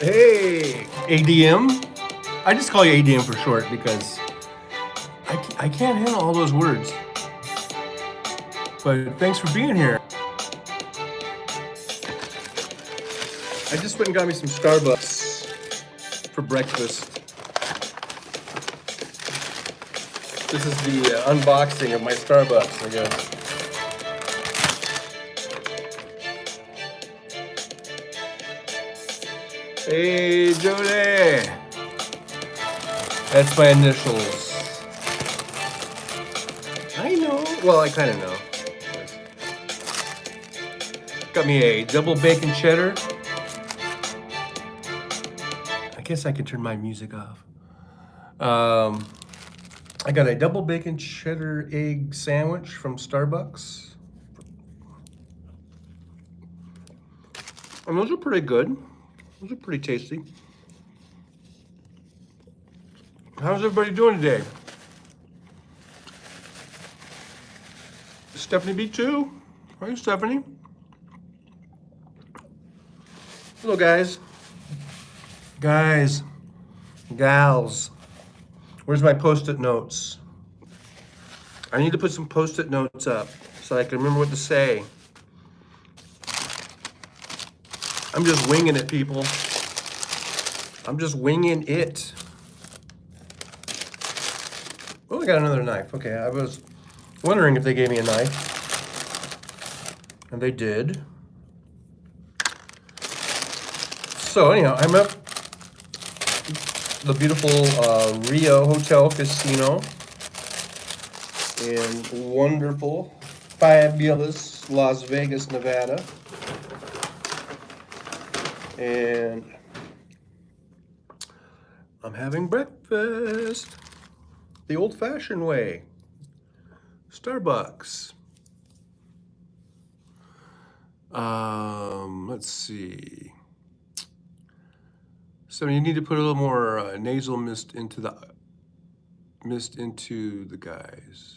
Hey, ADM. I just call you ADM for short because I can't handle all those words. But thanks for being here. I just went and got me some Starbucks for breakfast. This is the unboxing of my Starbucks, I guess. Hey, Jody. That's my initials. I know. Well, I kind of know. Got me a double bacon cheddar. I guess I can turn my music off. I got a double bacon cheddar egg sandwich from Starbucks. And those are pretty good. Those are pretty tasty. How's everybody doing today? Stephanie B2. Hi, Stephanie. Hello, guys. Guys. Gals. Where's my post-it notes? I need to put some post-it notes up so I can remember what to say. I'm just winging it, people. I'm just winging it. Oh, I got another knife. Okay, I was wondering if they gave me a knife. And they did. So anyhow, I'm at the beautiful Rio Hotel Casino in wonderful, fabulous Las Vegas, Nevada. And I'm having breakfast the old-fashioned way. Starbucks. Let's see. So you need to put a little more nasal mist into the guys.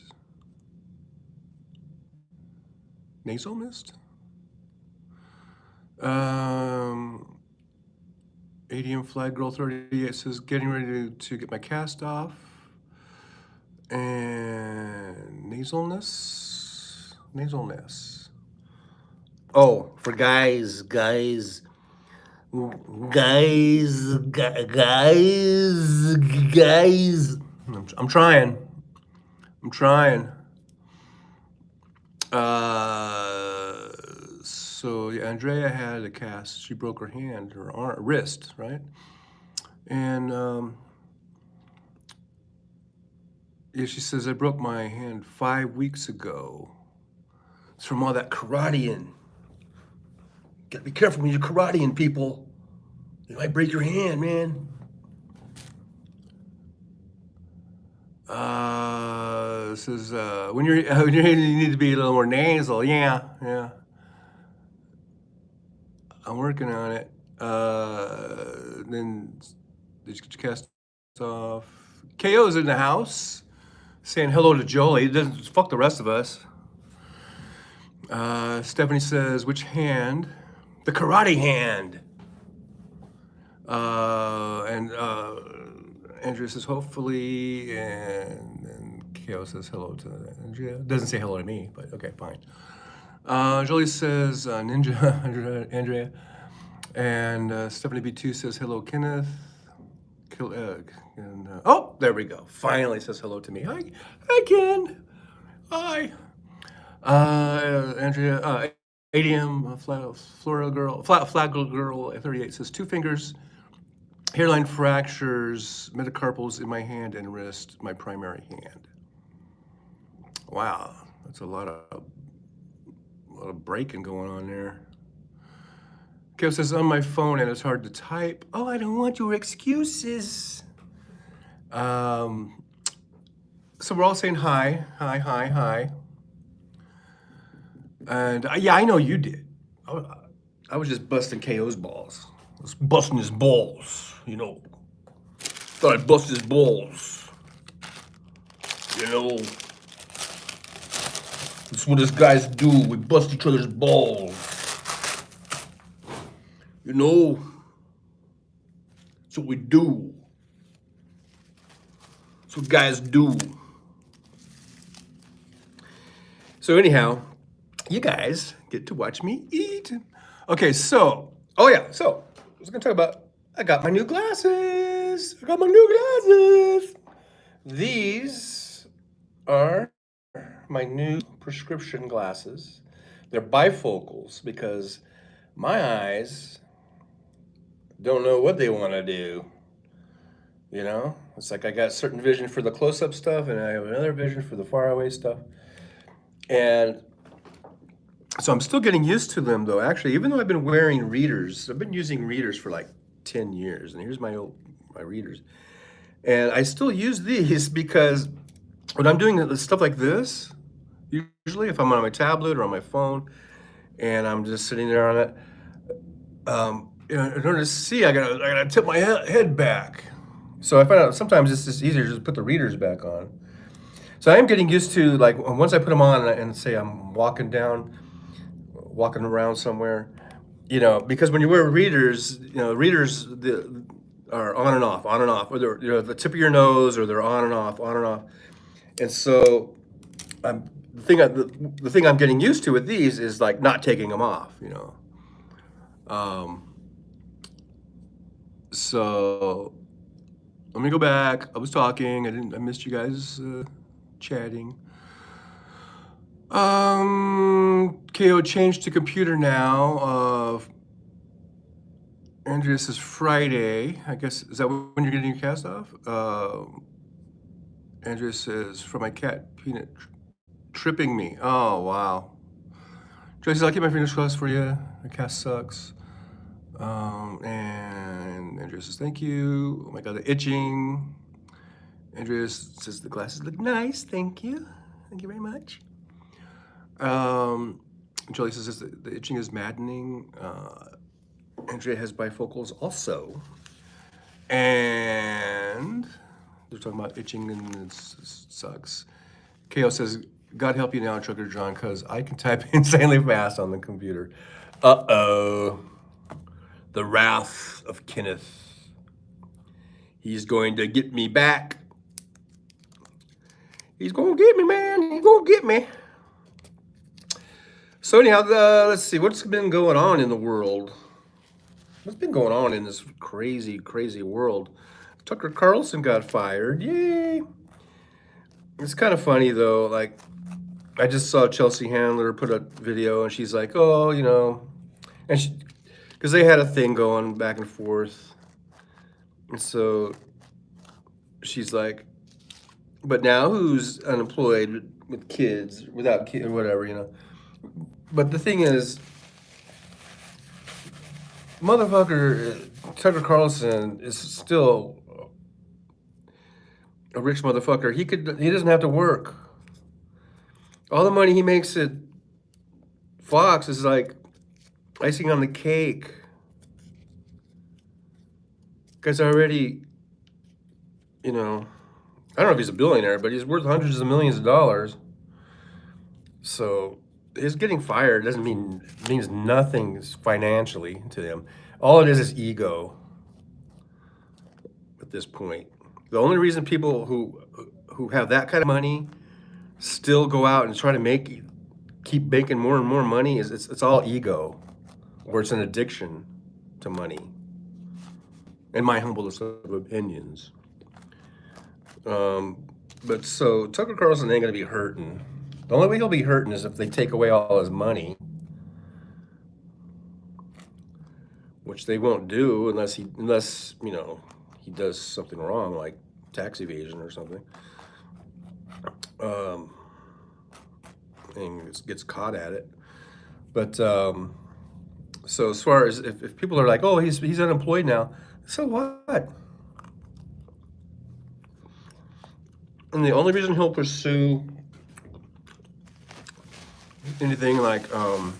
Nasal mist? ADM Flag Girl 38 says getting ready to get my cast off. And nasalness. Oh, for guys. I'm trying. So yeah, Andrea had a cast. She broke her hand, her wrist, right? And yeah, she says, I broke my hand 5 weeks ago. It's from all that karateing. Gotta be careful when you're karateing, people. You might break your hand, man. Says when you need to be a little more nasal. Yeah. I'm working on it. Then did you get your cast off? KO's in the house, saying hello to Jolie. He doesn't fuck the rest of us. Stephanie says, which hand? The karate hand. And Andrea says, hopefully, and KO says hello to Andrea. Doesn't say hello to me, but okay, fine. Jolie says, Ninja, Andrea. And Stephanie B2 says, hello, Kenneth. Kill Egg. And, oh, there we go. Finally says hello to me. Hi, Ken. Hi. Andrea, ADM, Flag Girl 38 says, 2 fingers, hairline fractures, metacarpals in my hand and wrist, my primary hand. Wow, that's a lot of breaking going on there. Kale says, on my phone and it's hard to type. Oh, I don't want your excuses. So we're all saying hi, hi, hi, hi. And yeah, I know you did. I was just busting KO's balls. I was busting his balls, you know. Thought I'd bust his balls. You know. That's what us guys do. We bust each other's balls. You know. That's what we do. That's what guys do. So anyhow, you guys get to watch me eat. Okay, so, oh yeah, so I was gonna talk about, I got my new glasses. I got my new glasses. These are my new prescription glasses. They're bifocals because my eyes don't know what they want to do. You know, it's like I got certain vision for the close-up stuff and I have another vision for the far-away stuff. And so I'm still getting used to them though. Actually, even though I've been wearing readers, I've been using readers for like 10 years. And here's my readers. And I still use these because when I'm doing stuff like this, usually if I'm on my tablet or on my phone and I'm just sitting there on it, in order to see, I gotta tip my head back. So I find out sometimes it's just easier to just put the readers back on. So I am getting used to, like, once I put them on and say I'm walking around somewhere, you know, because when you wear readers, you know, readers are on and off, or they're, you know, the tip of your nose, or they're on and off, on and off. And so the thing I'm getting used to with these is like not taking them off, you know. So let me go back. I was talking. I missed you guys chatting. KO changed to computer now. Andrea says Friday. I guess, is that when you're getting your cast off? Andrea says, for my cat, Peanut, tripping me. Oh, wow. Joyce says, I'll keep my fingers crossed for you. The cast sucks. And Andrea says, thank you. Oh my God, the itching. Andrea says, the glasses look nice. Thank you. Thank you very much. Jolie says, the itching is maddening. Andrea has bifocals also. And they're talking about itching and it sucks. KO says, God help you now, Trucker John, because I can type insanely fast on the computer. Uh-oh. The wrath of Kenneth. He's going to get me back. He's going to get me, man. He's going to get me. So anyhow, let's see. What's been going on in the world? What's been going on in this crazy, crazy world? Tucker Carlson got fired. Yay. It's kind of funny, though. Like, I just saw Chelsea Handler put a video, and she's like, oh, you know, and she, because they had a thing going back and forth. And so she's like, but now who's unemployed with kids, without kids, or whatever, you know? But the thing is, motherfucker, Tucker Carlson is still a rich motherfucker. He doesn't have to work. All the money he makes at Fox is like icing on the cake. Guy's already, you know, I don't know if he's a billionaire, but he's worth hundreds of millions of dollars. So his getting fired doesn't means nothing financially to him. All it is ego at this point. The only reason people who have that kind of money still go out and try to keep making more and more money is it's all ego, or it's an addiction to money. In my humblest of opinions. But so Tucker Carlson ain't gonna be hurting. The only way he'll be hurting is if they take away all his money, which they won't do unless you know, he does something wrong, like tax evasion or something, and gets caught at it. But So as far as if people are like, oh, he's unemployed now, so what? And the only reason he'll pursue anything like Hal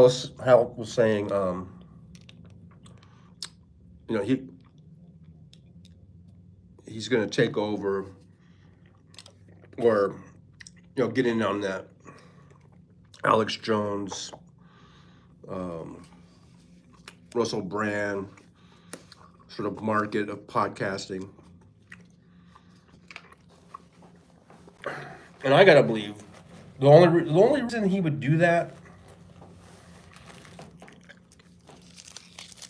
was saying, you know, he's going to take over, or you know, get in on that Alex Jones, Russell Brand sort of market of podcasting. And I gotta believe the only reason he would do that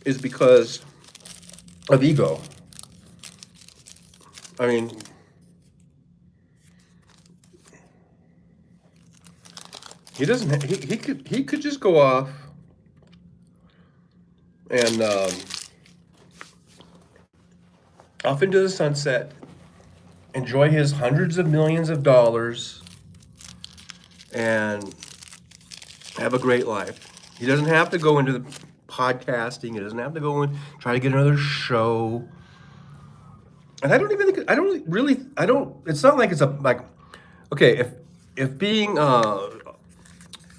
is because of ego. I mean, he doesn't. He could just go off and off into the sunset, enjoy his hundreds of millions of dollars, and have a great life. He doesn't have to go into the podcasting. He doesn't have to go and try to get another show. And I don't even think, it's not like it's okay, if being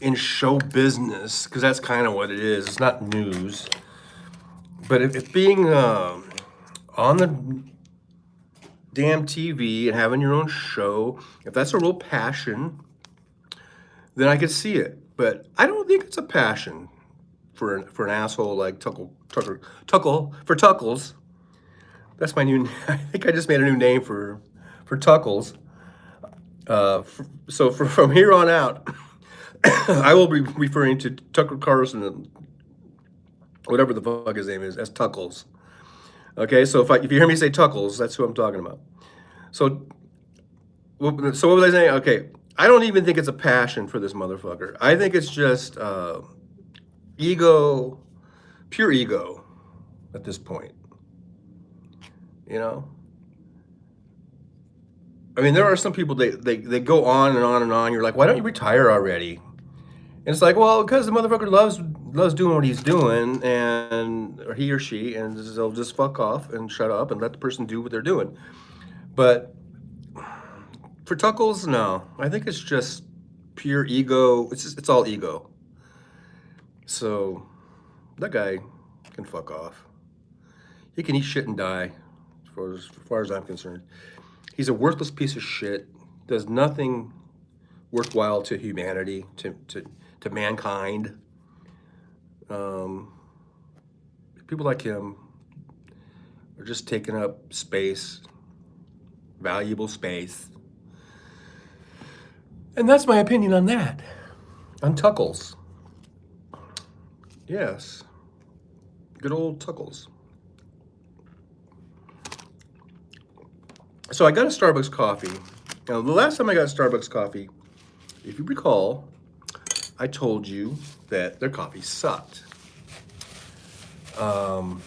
in show business, because that's kind of what it is, it's not news, but if being on the damn TV and having your own show, if that's a real passion, then I could see it. But I don't think it's a passion for an asshole like Tuckle for Tuckles. That's my new. I think I just made a new name for Tuckles. So from here on out, I will be referring to Tucker Carlson, whatever the fuck his name is, as Tuckles. Okay, so if you hear me say Tuckles, that's who I'm talking about. So what was I saying? Okay, I don't even think it's a passion for this motherfucker. I think it's just ego, pure ego at this point. You know? I mean, there are some people, they go on and on and on. You're like, why don't you retire already? And it's like, well, because the motherfucker loves doing what he's doing, or he or she, and they'll just fuck off and shut up and let the person do what they're doing. But for Tuckles, no. I think it's just pure ego. It's all ego. So that guy can fuck off. He can eat shit and die, as far as I'm concerned. He's a worthless piece of shit. Does nothing worthwhile to humanity, to mankind. People like him are just taking up space, valuable space. And that's my opinion on that. On Tuckles. Yes. Good old Tuckles. So I got a Starbucks coffee. Now, the last time I got Starbucks coffee, if you recall, I told you that their coffee sucked. I've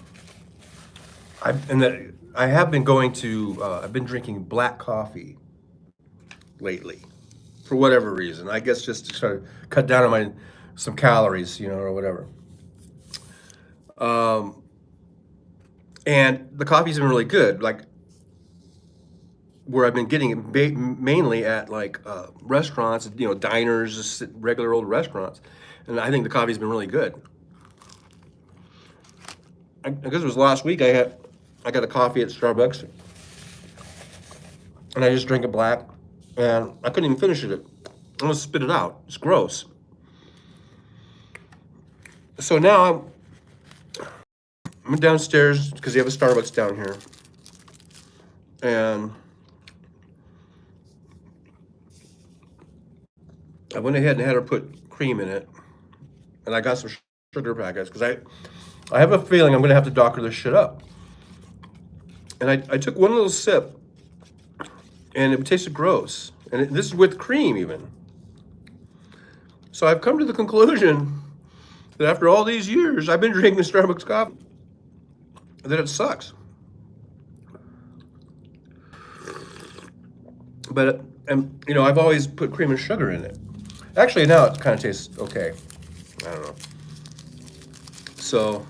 been drinking black coffee lately, for whatever reason. I guess just to try to cut down on some calories, or whatever. And the coffee's been really good. Like, where I've been getting it mainly at restaurants, diners, just regular old restaurants. And I think the coffee's been really good. I guess it was last week I got a coffee at Starbucks, and I just drank it black, and I couldn't even finish it. I'm gonna spit it out. It's gross. So now I'm downstairs because they have a Starbucks down here, and I went ahead and had her put cream in it, and I got some sugar packets because I have a feeling I'm gonna have to docker this shit up. And I took one little sip, and it tasted gross. And this is with cream even. So I've come to the conclusion that after all these years, I've been drinking Starbucks coffee, that it sucks. But I've always put cream and sugar in it. Actually, now it kind of tastes okay. I don't know. So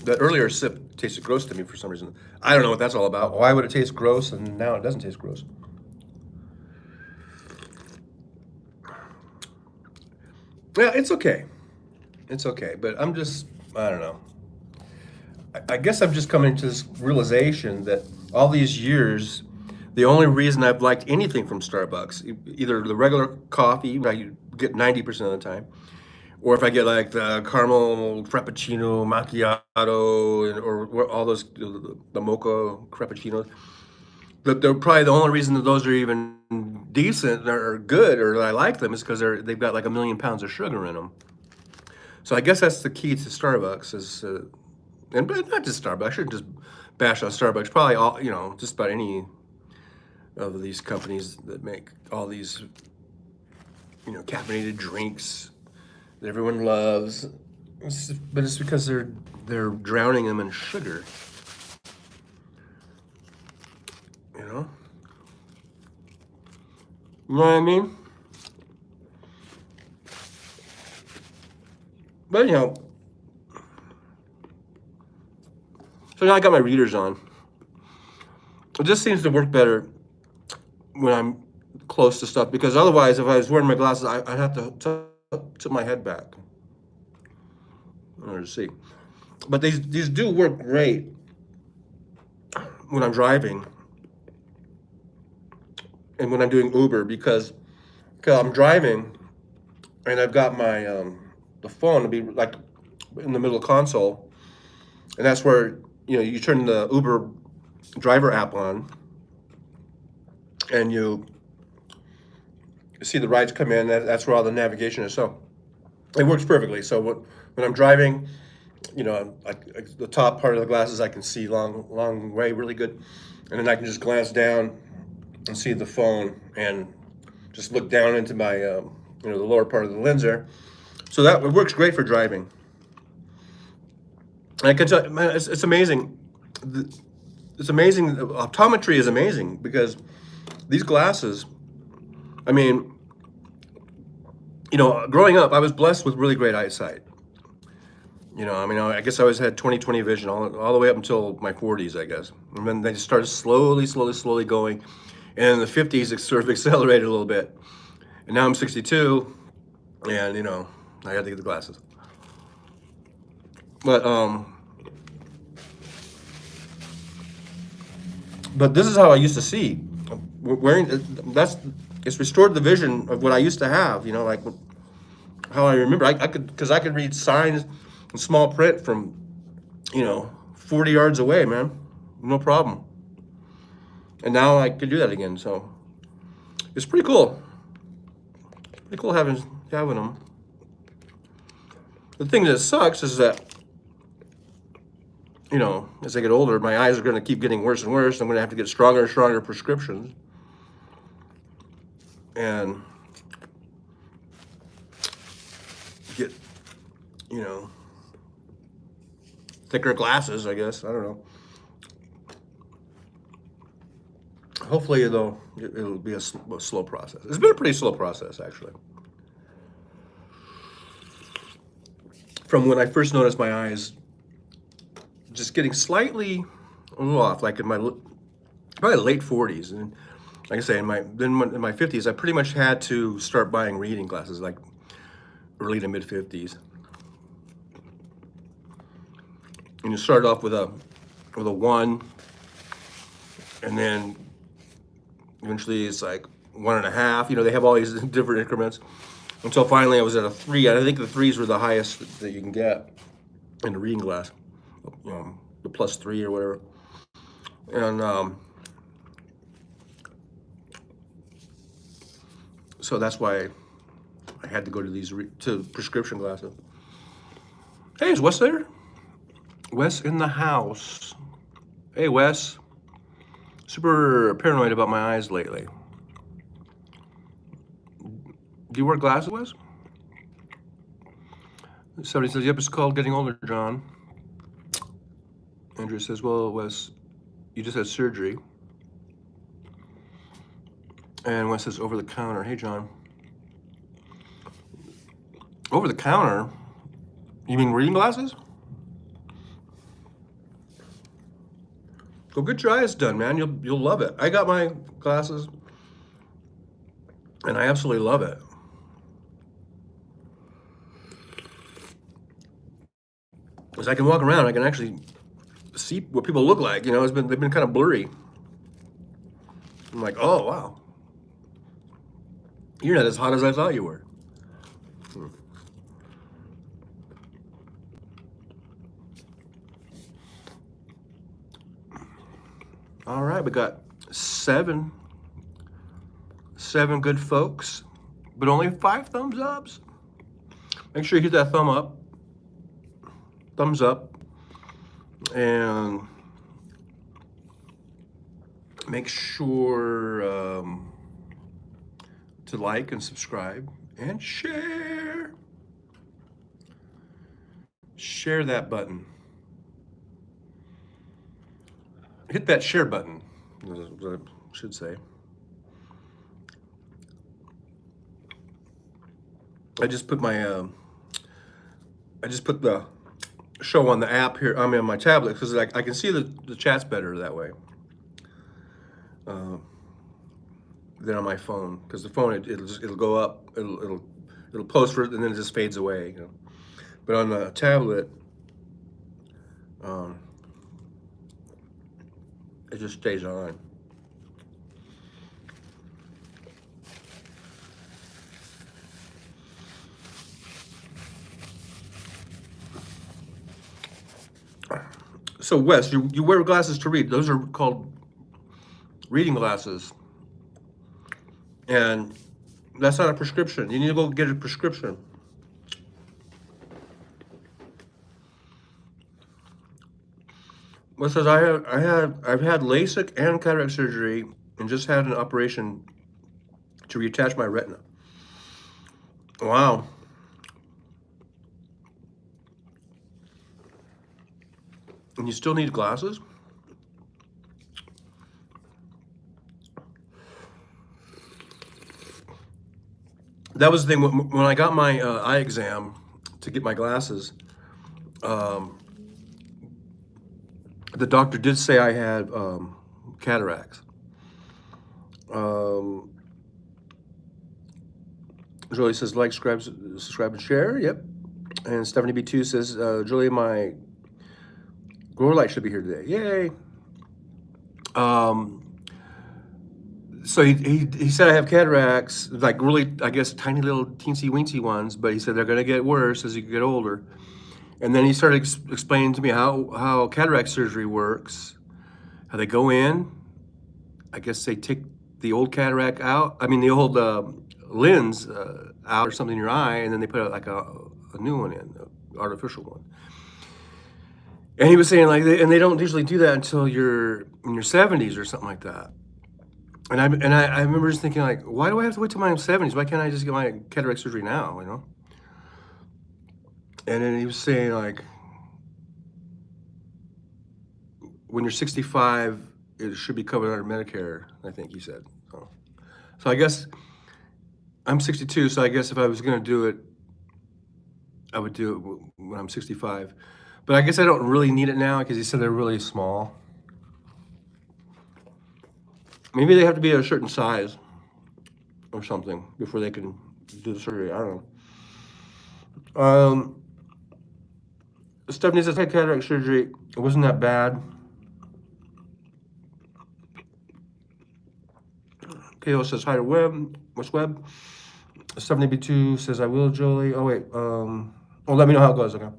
that earlier sip tasted gross to me for some reason. I don't know what that's all about. Why would it taste gross and now it doesn't taste gross? Yeah, it's okay. It's okay, but I'm just, I don't know. I guess I'm just coming to this realization that all these years, the only reason I've liked anything from Starbucks, either the regular coffee, I get 90% of the time, or if I get like the caramel frappuccino, macchiato, or all those, the mocha frappuccinos, that they're probably the only reason that those are even decent or good or that I like them is because they've got like a million pounds of sugar in them. So I guess that's the key to Starbucks is, and but not just Starbucks. I shouldn't just bash on Starbucks. Probably all, just about any of these companies that make all these, caffeinated drinks that everyone loves. But it's because they're drowning them in sugar. You know? You know what I mean? But so now I got my readers on. It just seems to work better when I'm close to stuff because otherwise, if I was wearing my glasses, I'd have to tip my head back in order to see. But these do work great when I'm driving and when I'm doing Uber because I'm driving and I've got my the phone to be like in the middle console, and that's where you turn the Uber driver app on, and you see the rides come in. That's where all the navigation is. So it works perfectly. So when I'm driving, the top part of the glasses I can see long way really good, and then I can just glance down and see the phone and just look down into my the lower part of the lens there. So that it works great for driving. And I can tell, man, it's amazing. It's amazing. Optometry is amazing because these glasses. I mean, growing up, I was blessed with really great eyesight. I guess I always had 20/20 vision all the way up until my 40s, I guess. And then they just started slowly going. And in the 50s, it sort of accelerated a little bit. And now I'm 62, and I had to get the glasses. But this is how I used to see. Wearing it's restored the vision of what I used to have. Like how I remember. I could read signs in small print from 40 yards away, man, no problem. And now I could do that again. So it's pretty cool. It's pretty cool having them. The thing that sucks is that as I get older, my eyes are going to keep getting worse and worse. I'm going to have to get stronger and stronger prescriptions. And get, thicker glasses, I guess. I don't know. Hopefully, though, it'll be a slow process. It's been a pretty slow process, actually. From when I first noticed my eyes just getting slightly a little off, like in my probably late 40s, and like I say, in my 50s, I pretty much had to start buying reading glasses, like early to mid 50s. And you start off with a 1, and then eventually it's like 1.5. They have all these different increments until finally I was at a 3. I think the 3s were the highest that you can get in a reading glass, the +3 or whatever. And so that's why I had to go to these to prescription glasses. Hey, is Wes there? Wes in the house. Hey, Wes. Super paranoid about my eyes lately. Do you wear glasses, Wes? Somebody says, yep, it's called getting older, John. Andrew says, well, Wes, you just had surgery. And Wes says, over the counter. Hey, John. Over the counter? You mean reading glasses? Go get your eyes done, man. You'll love it. I got my glasses, and I absolutely love it. Because I can walk around, I can actually see what people look like. You know, they've been kind of blurry. I'm like, oh wow, you're not as hot as I thought you were. All right, we got seven good folks, but only 5 thumbs ups. Make sure you hit that thumbs up, and make sure to like and subscribe and share. Share that button. Hit that share button, is what I should say. I just put my the show on the app here. I mean, on my tablet, because I can see the chats better that way than on my phone. Because the phone, it'll go up, it'll post for it, and then it just fades away. You know? But on the tablet, it just stays on. So Wes, you wear glasses to read. Those are called reading glasses. And that's not a prescription. You need to go get a prescription. Wes says I've had LASIK and cataract surgery and just had an operation to reattach my retina. Wow. And you still need glasses? That was the thing when I got my eye exam to get my glasses. The doctor did say I had cataracts. Julie says like, subscribe and share. Yep. And Stephanie B2 says, Julie, my grower light should be here today. Yay. So he said I have cataracts, like really, I guess, tiny little teensy weensy ones, but he said they're going to get worse as you get older. And then he started explaining to me how cataract surgery works, how they go in, I guess they take the old cataract out, the old lens out or something in your eye, and then they put a new one in, an artificial one. And he was saying they don't usually do that until you're in your 70s or something like that. And I remember just thinking like, why do I have to wait till my 70s? Why can't I just get my cataract surgery now, you know? And then he was saying like, when you're 65, it should be covered under Medicare, I think he said. So I guess I'm 62, so I guess if I was gonna do it, I would do it when I'm 65. But I guess I don't really need it now because he said they're really small. Maybe they have to be a certain size or something before they can do the surgery. I don't know. Stephanie says, I had cataract surgery. It wasn't that bad. KO says, hi to Webb. What's Webb? Stephanie B2 says, I will, Jolie. Oh, wait. Let me know how it goes, okay.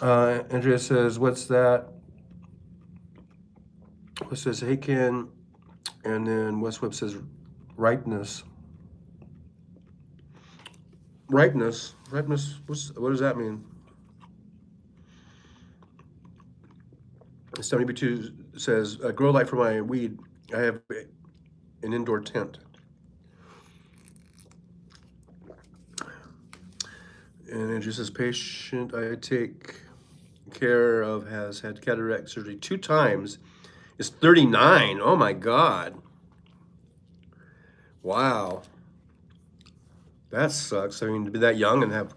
Andrea says, what's that? Wes says, hey, Ken. And then Wes Webb says, ripeness. Ripeness? Ripeness, what does that mean? Stephanie B2 says, grow light for my weed. I have an indoor tent. And Andrew says, patient I take care of has had cataract surgery 2 times. Is 39. Oh my God. Wow. That sucks. I mean, to be that young and have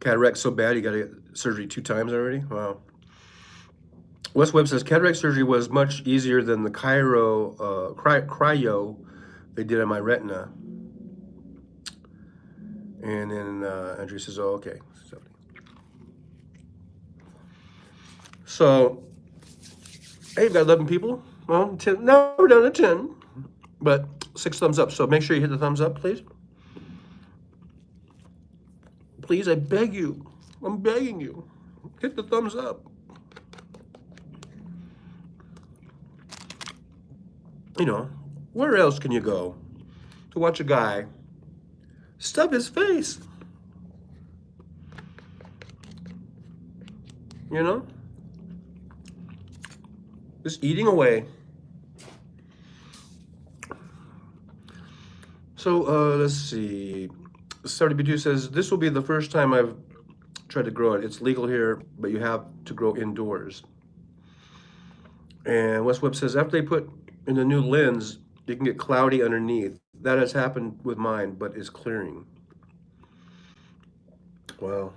Cataract so bad you got to get surgery 2 times already? Wow. Wes Webb says cataract surgery was much easier than the cryo they did on my retina. And then Andrew says, oh, okay. So, hey, you've got 11 people. Well, 10, now we're down to 10, but 6 thumbs up. So make sure you hit the thumbs up, please. Please, I beg you. I'm begging you. Hit the thumbs up. You know, where else can you go to watch a guy stub his face? You know? Just eating away. So, let's see. 70B2 says, this will be the first time I've tried to grow it. It's legal here, but you have to grow indoors. And Wes Webb says, after they put in the new lens, you can get cloudy underneath. That has happened with mine, but is clearing. Wow.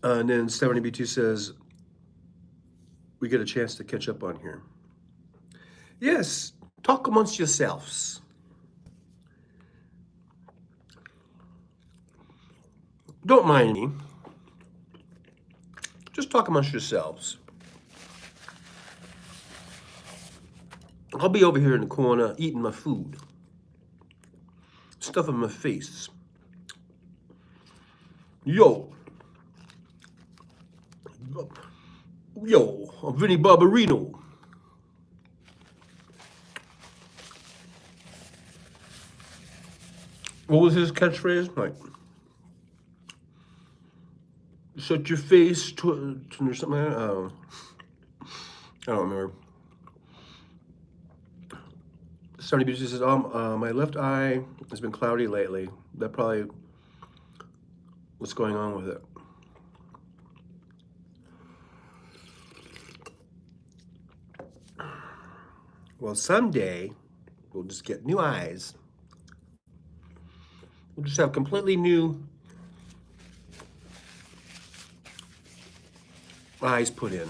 And then 70B2 says, we get a chance to catch up on here. Yes, talk amongst yourselves. Don't mind me. Just talk amongst yourselves. I'll be over here in the corner eating my food, stuffing my face. Yo, I'm Vinny Barbarino. What was his catchphrase? Like, shut your face or something like that? I don't remember. 70B2 says, my left eye has been cloudy lately. That probably what's going on with it. Well, someday we'll just get new eyes. We'll just have completely new eyes put in.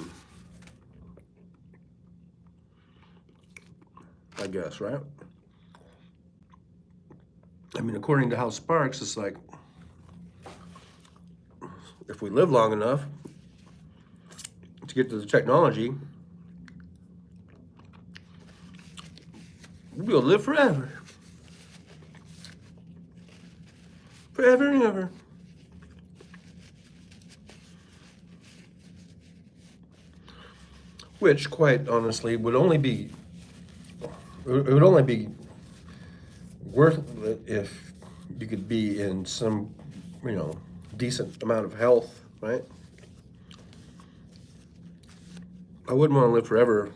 I guess, right? I mean, according to Hal Sparks, it's like, if we live long enough to get to the technology, we'll be able to live forever. Forever and ever. Which, quite honestly, would only be worth it if you could be in some, decent amount of health, right? I wouldn't want to live forever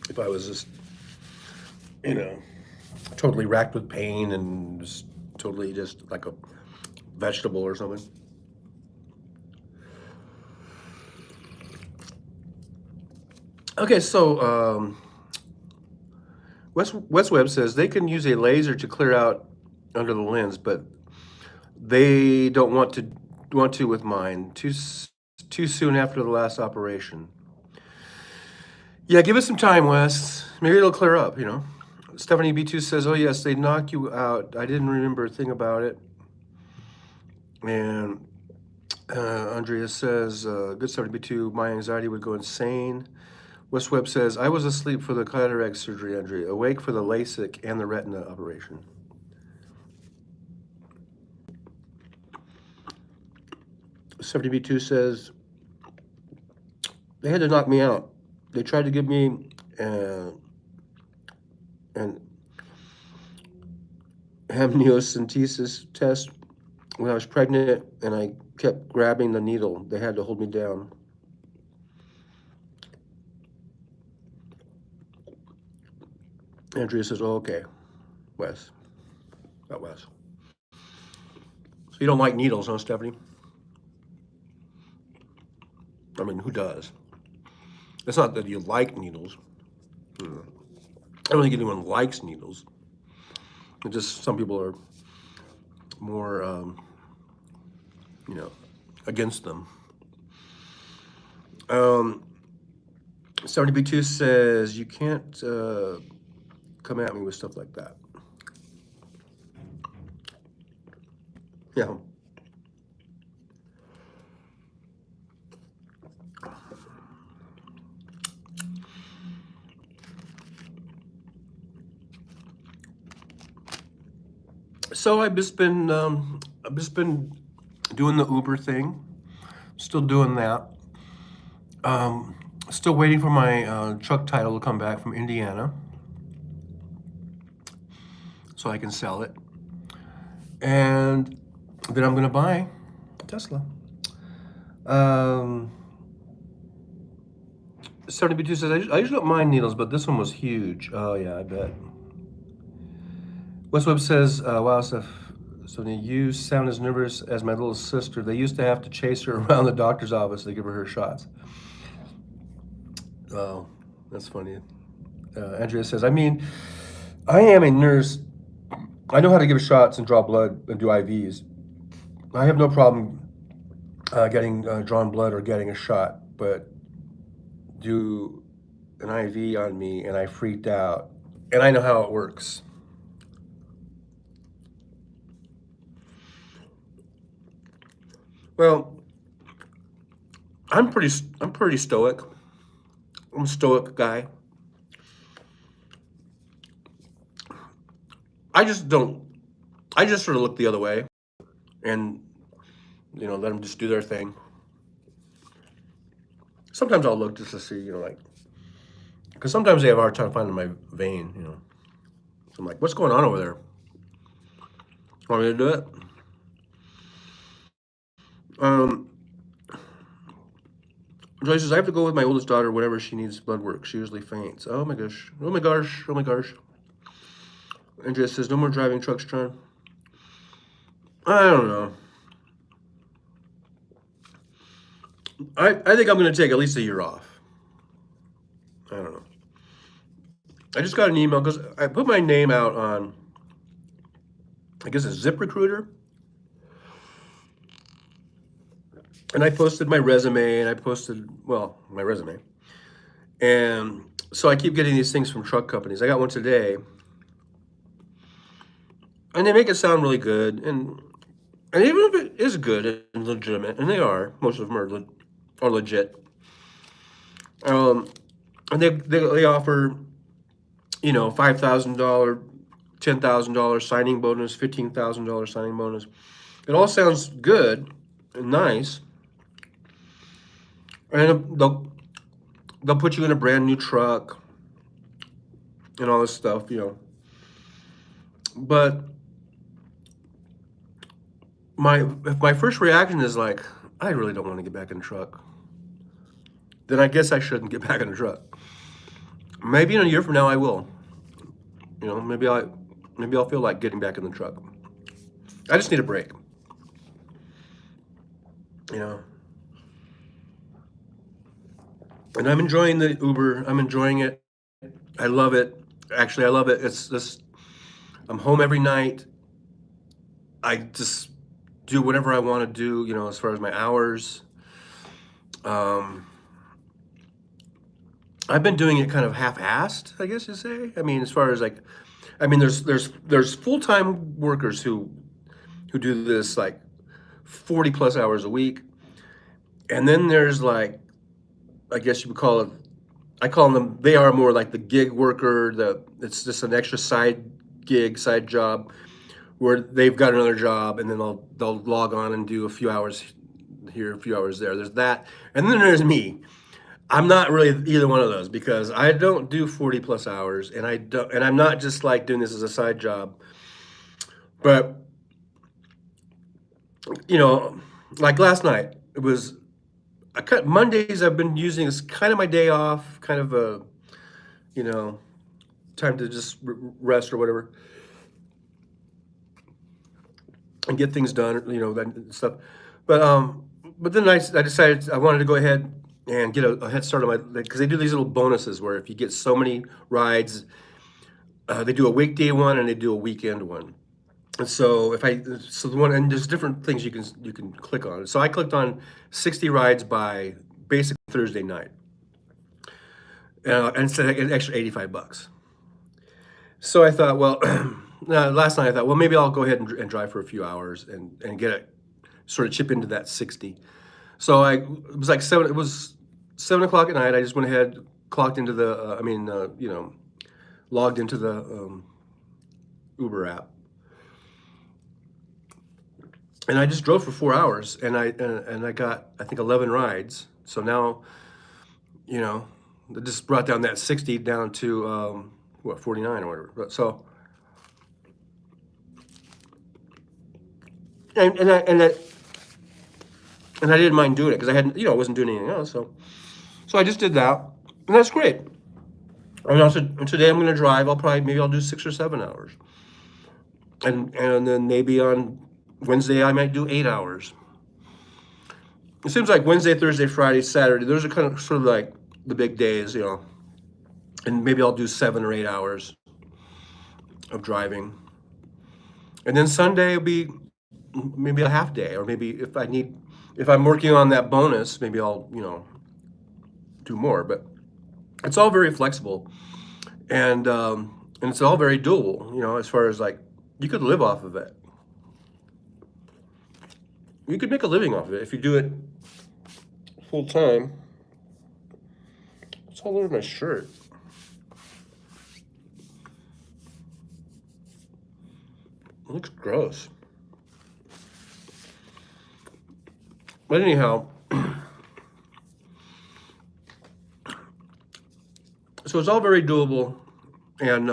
if I was just, totally racked with pain and just totally just like a vegetable or something. Okay, so Wes Webb says they can use a laser to clear out under the lens, but they don't want to with mine. Too soon after the last operation. Yeah, give us some time, Wes. Maybe it'll clear up, Stephanie B2 says, oh yes, they knock you out. I didn't remember a thing about it. And Andrea says, good 72, my anxiety would go insane. Wes Webb says, I was asleep for the cataract surgery, Andrea, awake for the LASIK and the retina operation. B2 says, they had to knock me out. They tried to give me an amniocentesis test when I was pregnant, and I kept grabbing the needle. They had to hold me down. Andrea says, oh, okay, Wes. Not Wes. So you don't like needles, huh, Stephanie? I mean, who does? It's not that you like needles. I don't think anyone likes needles. It's just some people are more, against them. 70B2 says, you can't come at me with stuff like that. Yeah. So I've just been doing the Uber thing. Still doing that. Still waiting for my truck title to come back from Indiana, so I can sell it. And then I'm gonna buy a Tesla. 70B2 says, I usually don't mind needles, but this one was huge. Oh yeah, I bet. Westweb says, wow, Steph, so you sound as nervous as my little sister. They used to have to chase her around the doctor's office to give her shots. Oh, that's funny. Andrea says, I mean, I am a nurse. I know how to give shots and draw blood and do IVs. I have no problem getting drawn blood or getting a shot, but do an IV on me and I freaked out. And I know how it works. Well, I'm pretty stoic. I'm a stoic guy. I just sort of look the other way and, let them just do their thing. Sometimes I'll look just to see, because sometimes they have a hard time finding my vein, So I'm like, what's going on over there? Want me to do it? Joyce says, I have to go with my oldest daughter whenever she needs blood work. She usually faints. Oh my gosh. Oh my gosh. Oh my gosh. Andrea says, no more driving trucks, John. I don't know. I think I'm going to take at least a year off. I don't know. I just got an email because I put my name out on, I guess, a ZipRecruiter. And I posted my resume and my resume. And so I keep getting these things from truck companies. I got one today. And they make it sound really good. And even if it is good and legitimate, and they are, most of them are legit. And they offer, $5,000, $10,000 signing bonus, $15,000 signing bonus. It all sounds good and nice. And they'll put you in a brand new truck and all this stuff, But my first reaction is like, I really don't want to get back in the truck. Then I guess I shouldn't get back in the truck. Maybe in a year from now I will. Maybe I'll feel like getting back in the truck. I just need a break. And I'm enjoying the Uber. I'm enjoying it. I love it. Actually, I love it. It's just, I'm home every night. I just do whatever I want to do, as far as my hours. I've been doing it kind of half-assed, I guess you say. I mean, as far as there's full-time workers who do this like 40 plus hours a week. And then there's like, I guess you would call it, I call them, they are more like the gig worker, it's just an extra side job where they've got another job and then they'll log on and do a few hours here, a few hours there. There's that. And then there's me. I'm not really either one of those because I don't do 40 plus hours and I'm not just like doing this as a side job. But, like last night, it was, Mondays I've been using as kind of my day off, kind of a, time to just rest or whatever. And get things done, that stuff. But then I decided I wanted to go ahead and get a head start on because they do these little bonuses where if you get so many rides, they do a weekday one and they do a weekend one. And so so the one, and there's different things you can click on. So I clicked on 60 rides by basically Thursday night, and said an extra 85 bucks. So I thought, well, last night I thought, well, maybe I'll go ahead and drive for a few hours and get it, sort of chip into that 60. So it was like seven. It was 7 o'clock at night. I just went ahead, clocked into the, logged into the Uber app, and I just drove for 4 hours, and I got, I think, 11 rides. So now, you know, it just brought down that 60 down to what, 49 or whatever. But so, and I didn't mind doing it because I hadn't, I wasn't doing anything else. So I just did that, and that's great. And also today I'm going to drive. Maybe I'll do 6 or 7 hours, and then maybe on Wednesday I might do 8 hours. It seems like Wednesday, Thursday, Friday, Saturday, those are kind of sort of like the big days, and maybe I'll do 7 or 8 hours of driving. And then Sunday will be maybe a half day, or maybe if I'm working on that bonus, maybe I'll, do more. But it's all very flexible, and it's all very doable, as far as like, you could live off of it. You could make a living off of it if you do it full time. It's all over my shirt. It looks gross. But anyhow, so it's all very doable, and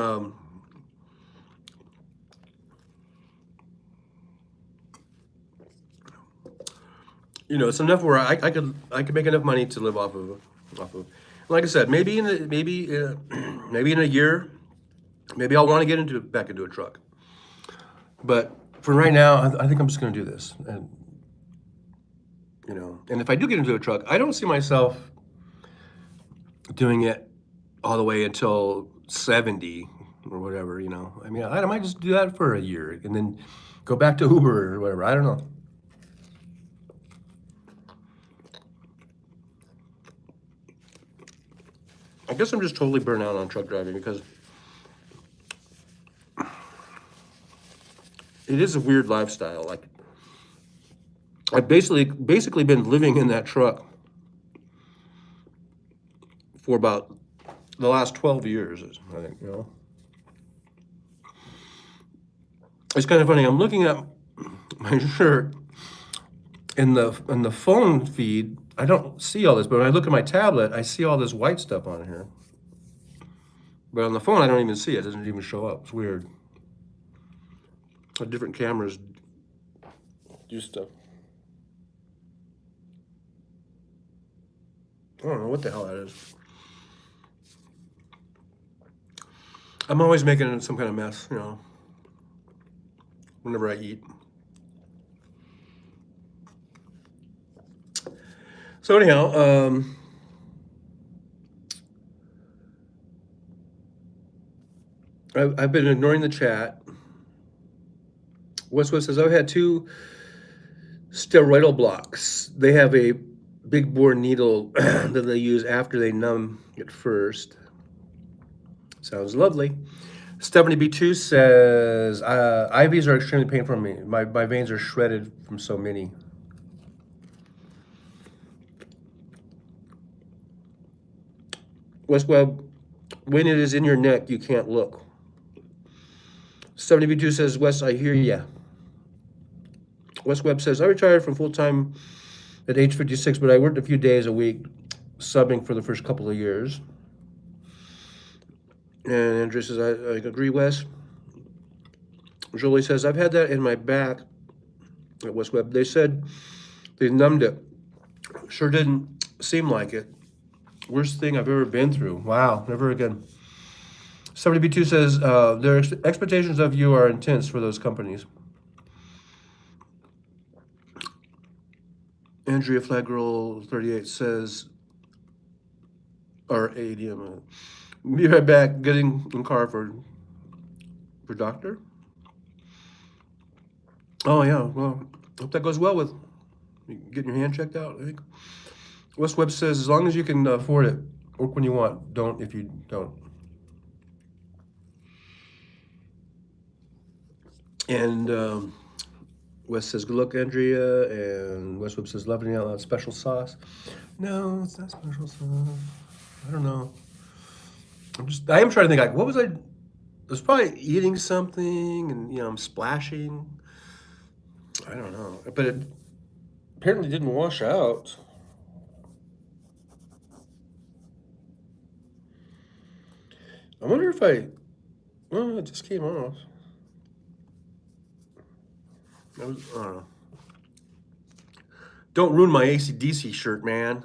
it's enough where I could make enough money to live off of. Like I said, maybe maybe in a year, maybe I'll want to get back into a truck. But for right now, I think I'm just going to do this, and if I do get into a truck, I don't see myself doing it all the way until 70 or whatever. I mean, I might just do that for a year and then go back to Uber or whatever. I don't know. I guess I'm just totally burnt out on truck driving because it is a weird lifestyle. Like, I've basically been living in that truck for about the last 12 years, I think, It's kind of funny. I'm looking at my shirt in the phone feed. I don't see all this, but when I look at my tablet, I see all this white stuff on here. But on the phone, I don't even see it. It doesn't even show up. It's weird. How different cameras do stuff. I don't know what the hell that is. I'm always making some kind of mess, whenever I eat. So anyhow, I've been ignoring the chat. West says, I've had 2 steroidal blocks. They have a big bore needle that they use after they numb it first. Sounds lovely. Stephanie B2 says, IVs are extremely painful for me. My veins are shredded from so many. West Webb, when it is in your neck, you can't look. 70B2 says, Wes, I hear ya. West Webb says, I retired from full-time at age 56, but I worked a few days a week, subbing for the first couple of years. And Andrew says, I agree, Wes. Jolie says, I've had that in my back at West Webb. They said they numbed it. Sure didn't seem like it. Worst thing I've ever been through. Wow, never again. 70B2 says, their expectations of you are intense for those companies. Andrea Flaggirl 38 says, or ADM, be right back, getting in car for doctor. Oh yeah, well, hope that goes well with getting your hand checked out. I think West Webb says as long as you can afford it, work when you want. Don't if you don't. And Wes says good luck, Andrea, and West Webb says loving it out loud. Special sauce. No, it's not special sauce. I don't know. I am trying to think like what was I was probably eating something and I'm splashing. I don't know. But it apparently didn't wash out. I wonder if well, it just came off. I don't know. Don't ruin my AC/DC shirt, man.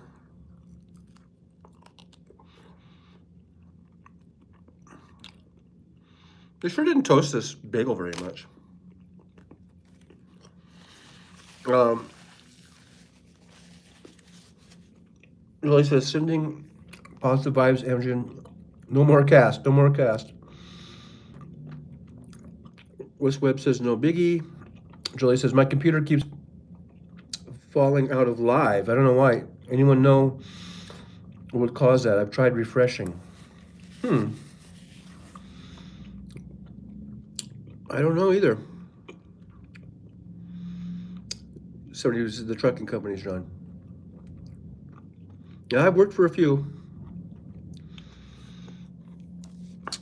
They sure didn't toast this bagel very much. Really says sending positive vibes, engine. No more cast. No more cast. West Webb says no biggie. Julie says my computer keeps falling out of live. I don't know why. Anyone know what would cause that? I've tried refreshing. I don't know either. Somebody uses the trucking companies, John. Yeah, I've worked for a few.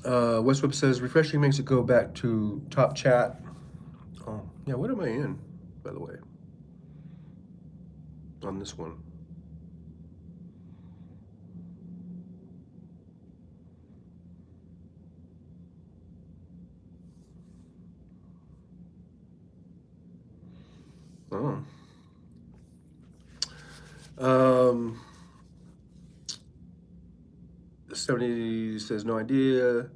West Webb says refreshing makes it go back to top chat. Oh, yeah, what am I in, by the way? On this one. Oh. 70 says no idea.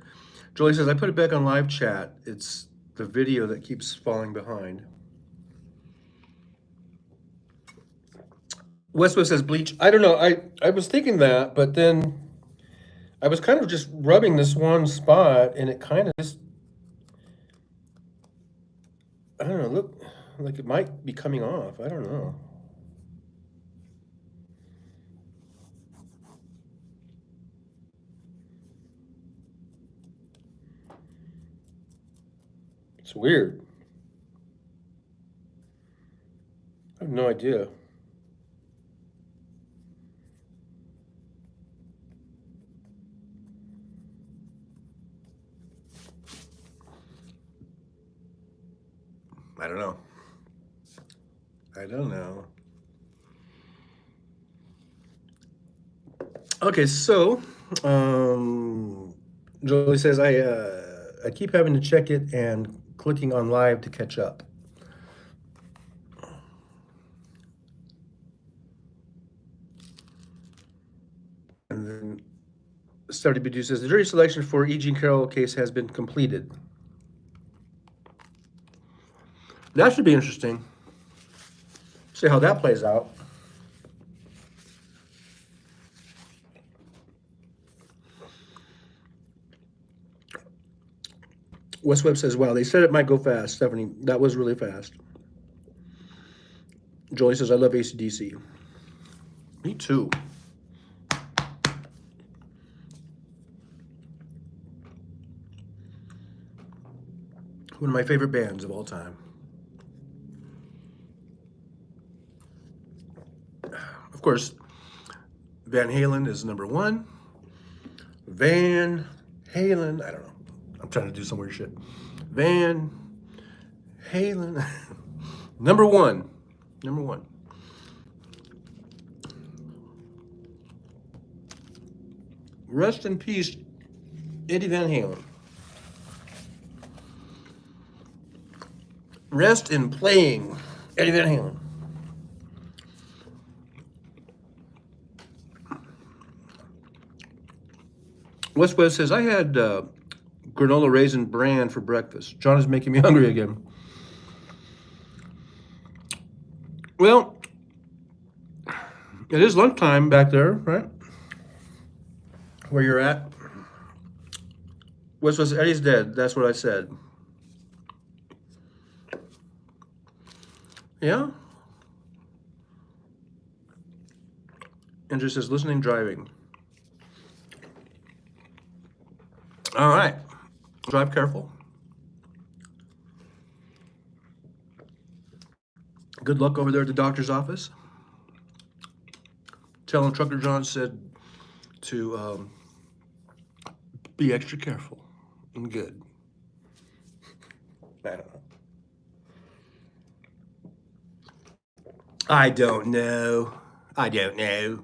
Julie says I put it back on live chat. It's the video that keeps falling behind. Westwood says bleach. I don't know. I was thinking that, but then I was kind of just rubbing this one spot, and it kind of just I don't know. Look, like it might be coming off. I don't know. It's weird. I have no idea. I don't know. I don't know. Okay, so Jolie says I keep having to check it and clicking on live to catch up. And then Study Bidou says the jury selection for E. Jean Carroll case has been completed. That should be interesting. See how that plays out. West Webb says, wow, they said it might go fast. Stephanie, that was really fast. Jolie says, I love AC/DC. Me too. One of my favorite bands of all time. Of course, Van Halen is number one. Van Halen, I don't know. I'm trying to do some weird shit. Van Halen, number one. Number one. Rest in peace, Eddie Van Halen. Rest in playing, Eddie Van Halen. West West says, I had granola raisin bran for breakfast. John is making me hungry again. Well, it is lunchtime back there, right? Where you're at. West West, Eddie's dead. That's what I said. Yeah? Andrew says, listening, driving. All right. Drive careful. Good luck over there at the doctor's office. Tell him Trucker John said to be extra careful and good. I don't know. I don't know. I don't know.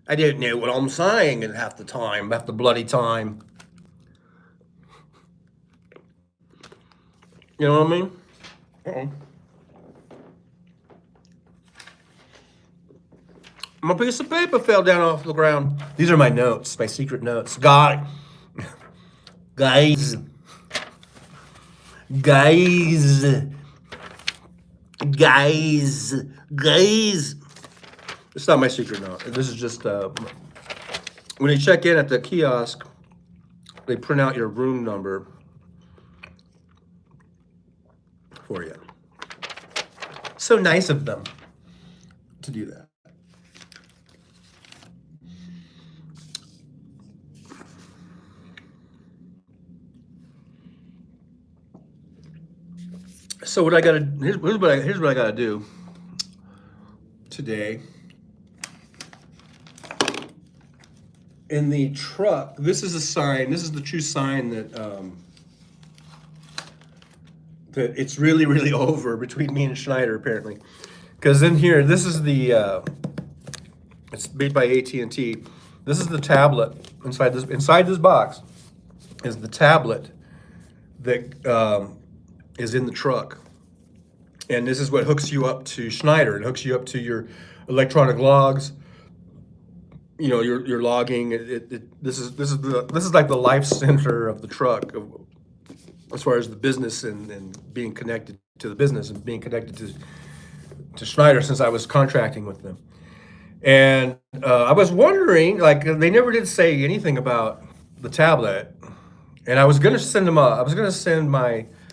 I don't know what I'm saying in half the bloody time. You know what I mean? Uh-oh. My piece of paper fell down off the ground. These are my notes, my secret notes. Guys. Guys. It's not my secret note. This is just when you check in at the kiosk, they print out your room number for you. So nice of them to do that. So what I gotta here's what I gotta do today. In the truck, this is a sign. This is the true sign that that it's really, really over between me and Schneider, apparently. Because in here, this is the it's made by AT&T. This is the tablet inside this box is the tablet that is in the truck, and this is what hooks you up to Schneider. It hooks you up to your electronic logs. You know, you're logging. This is like the life center of the truck, as far as the business and being connected to the business and being connected to Schneider since I was contracting with them. And I was wondering, like, they never did say anything about the tablet, and I was gonna send them I was gonna send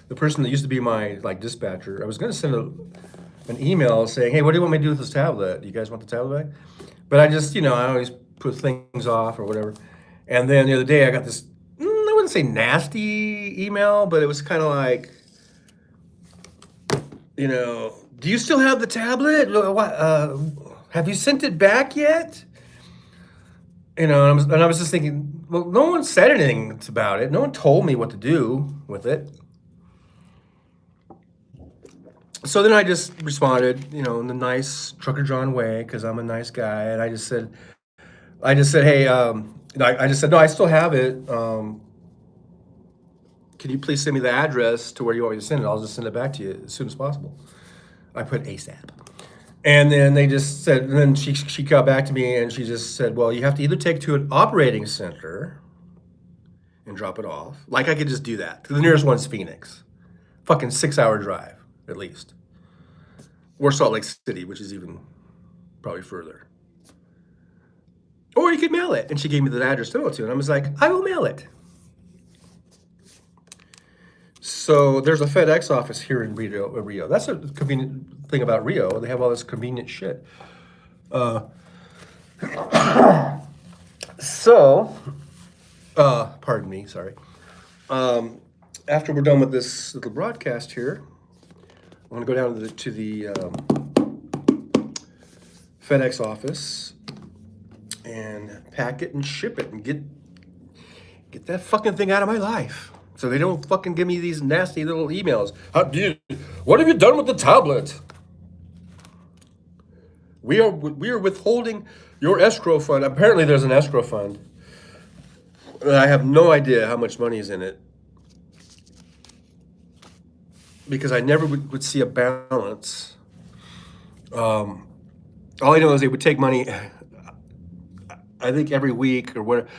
the person that used to be my like dispatcher. I was gonna send an email saying, hey, what do you want me to do with this tablet? Do you guys want the tablet back? But I just, I always put things off or whatever. And then the other day I got this, I wouldn't say nasty email, but it was kind of like, do you still have the tablet? Have you sent it back yet? And I was just thinking, well, no one said anything about it. No one told me what to do with it. So then I just responded, in the nice Trucker John way, because I'm a nice guy, and I just said, hey, I just said, no, I still have it. Can you please send me the address to where you want me to send it? I'll just send it back to you as soon as possible. I put ASAP. And then they just said, and then she got back to me and she just said, well, you have to either take it to an operating center and drop it off. Like I could just do that. The nearest one's Phoenix. Fucking 6-hour drive, at least. Or Salt Lake City, which is even probably further. Or you could mail it. And she gave me the address to mail it to. And I was like, I will mail it. So there's a FedEx office here in Rio. That's a convenient thing about Rio. They have all this convenient shit. Pardon me, sorry. After we're done with this little broadcast here, I want to go down to the FedEx office and pack it and ship it and get that fucking thing out of my life. So they don't fucking give me these nasty little emails. What have you done with the tablet? We are withholding your escrow fund. Apparently there's an escrow fund. I have no idea how much money is in it, because I never would see a balance. All I know is they would take money, I think every week or whatever,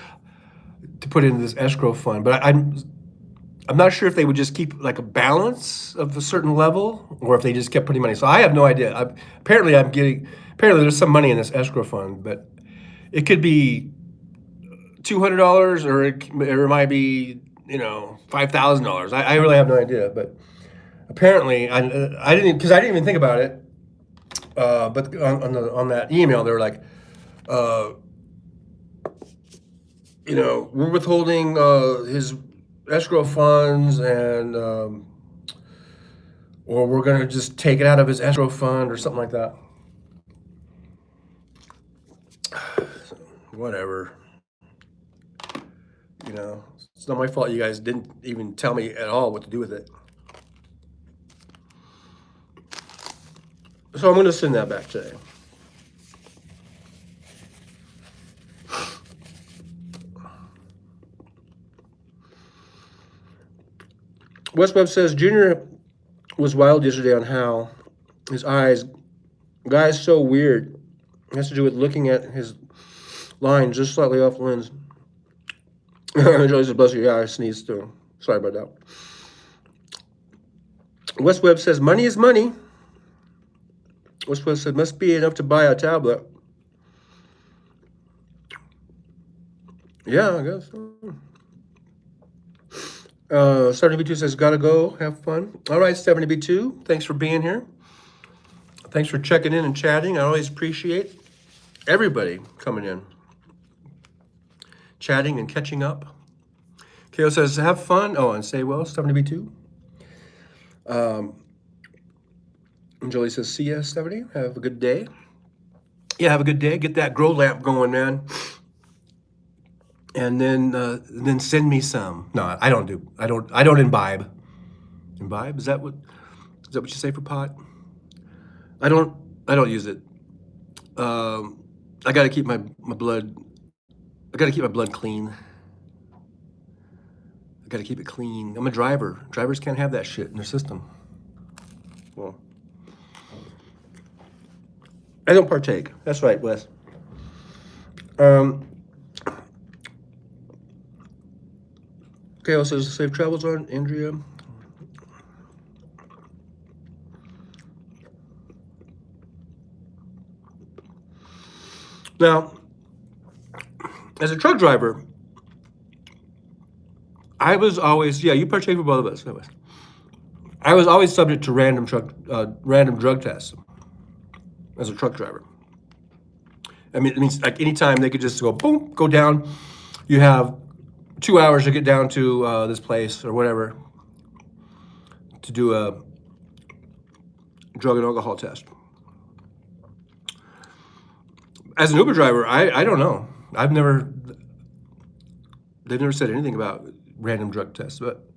to put into this escrow fund. But I'm not sure if they would just keep like a balance of a certain level, or if they just kept putting money. So I have no idea. Apparently there's some money in this escrow fund, but it could be $200 or it might be $5,000. I really have no idea. But apparently, I didn't, because I didn't even think about it. But on that email, they were like, uh, we're withholding his escrow funds, and or we're gonna just take it out of his escrow fund or something like that. Whatever. It's not my fault you guys didn't even tell me at all what to do with it. So I'm going to send that back today. West Webb says Junior was wild yesterday on how his eyes, guy's so weird. It has to do with looking at his line just slightly off lens. Joey says, bless you. Yeah, I sneezed too. Sorry about that. West Webb says money is money. West Webb said must be enough to buy a tablet. Yeah, I guess. 70B2 says, gotta go, have fun. All right, 70B2, thanks for being here. Thanks for checking in and chatting. I always appreciate everybody coming in, chatting and catching up. Kale says, have fun. Oh, and say well, 70B2. And Jolie says, see ya, 70. Have a good day. Yeah, have a good day. Get that grow lamp going, man. And then send me some. No, I don't imbibe. Imbibe? Is that what you say for pot? I don't use it. I gotta keep my blood. I gotta keep my blood clean. I gotta keep it clean. I'm a driver. Drivers can't have that shit in their system. Well, I don't partake. That's right, Wes. Kale says safe travels on Andrea. Now, as a truck driver, I was always, yeah, you partake for both of us. Anyways. I was always subject to random drug tests as a truck driver. I mean, it means like anytime they could just go, boom, go down. You have 2 hours to get down to this place or whatever to do a drug and alcohol test. As an Uber driver, I don't know. They've never said anything about random drug tests, but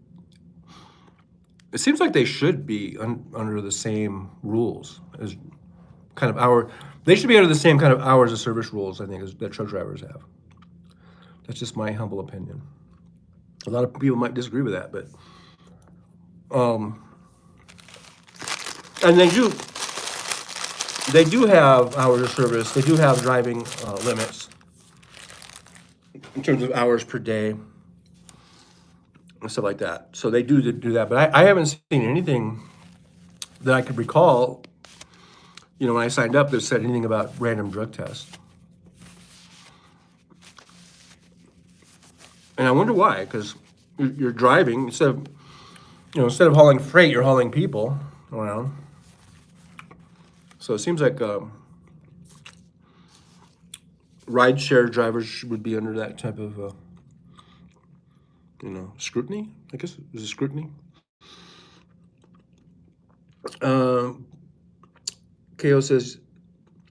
it seems like they should be under the same rules as kind of they should be under the same kind of hours of service rules, I think, as that truck drivers have. That's just my humble opinion. A lot of people might disagree with that, but and they do have hours of service. They do have driving limits in terms of hours per day and stuff like that. So they do that, but I haven't seen anything that I could recall, when I signed up that said anything about random drug tests. And I wonder why, because you're driving, instead of hauling freight, you're hauling people around. So it seems like rideshare drivers would be under that type of, scrutiny, I guess. Is it scrutiny? KO says,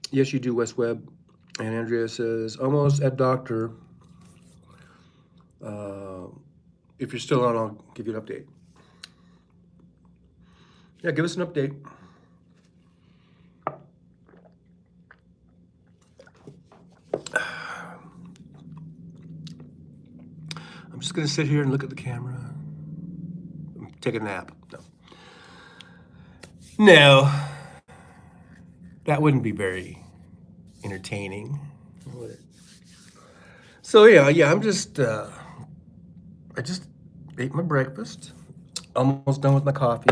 yes, you do, West Webb. And Andrea says, almost at doctor. If you're still on, I'll give you an update. Yeah, give us an update. I'm just going to sit here and look at the camera. Take a nap. No. That wouldn't be very entertaining, would it? So yeah, I'm just, I just ate my breakfast. Almost done with my coffee.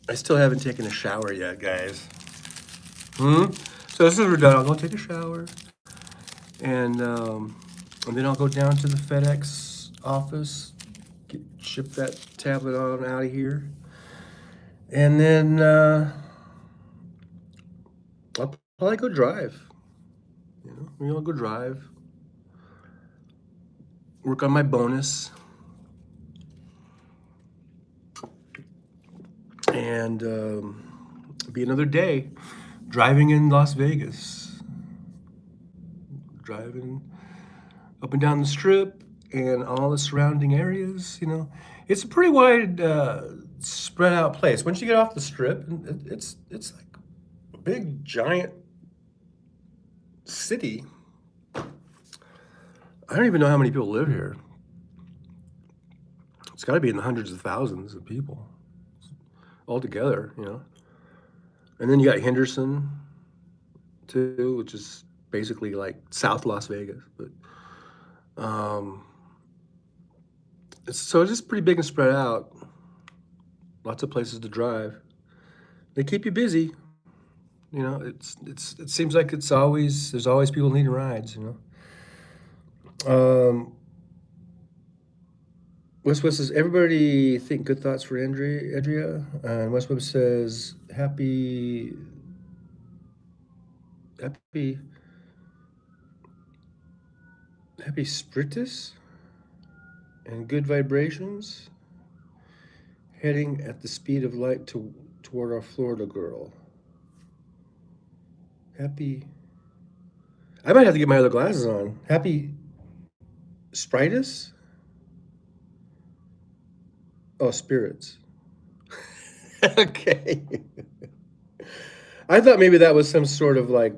I still haven't taken a shower yet, guys. So as soon as we're done, I'll go take a shower. And then I'll go down to the FedEx office, ship that tablet on out of here. And then I'll probably go drive. Maybe I'll go drive. Work on my bonus. And be another day driving in Las Vegas. Driving up and down the strip and all the surrounding areas, It's a pretty wide, spread out place. Once you get off the strip, it's like a big, giant city. I don't even know how many people live here. It's got to be in the hundreds of thousands of people altogether, And then you got Henderson, too, which is basically like South Las Vegas, but so it's just pretty big and spread out. Lots of places to drive. They keep you busy. It seems like there's always people needing rides. West says, everybody think good thoughts for Andrea. And West says, happy spiritus and good vibrations, heading at the speed of light toward our Florida girl. Happy. I might have to get my other glasses on. Happy spiritus? Oh, spirits. Okay. I thought maybe that was some sort of like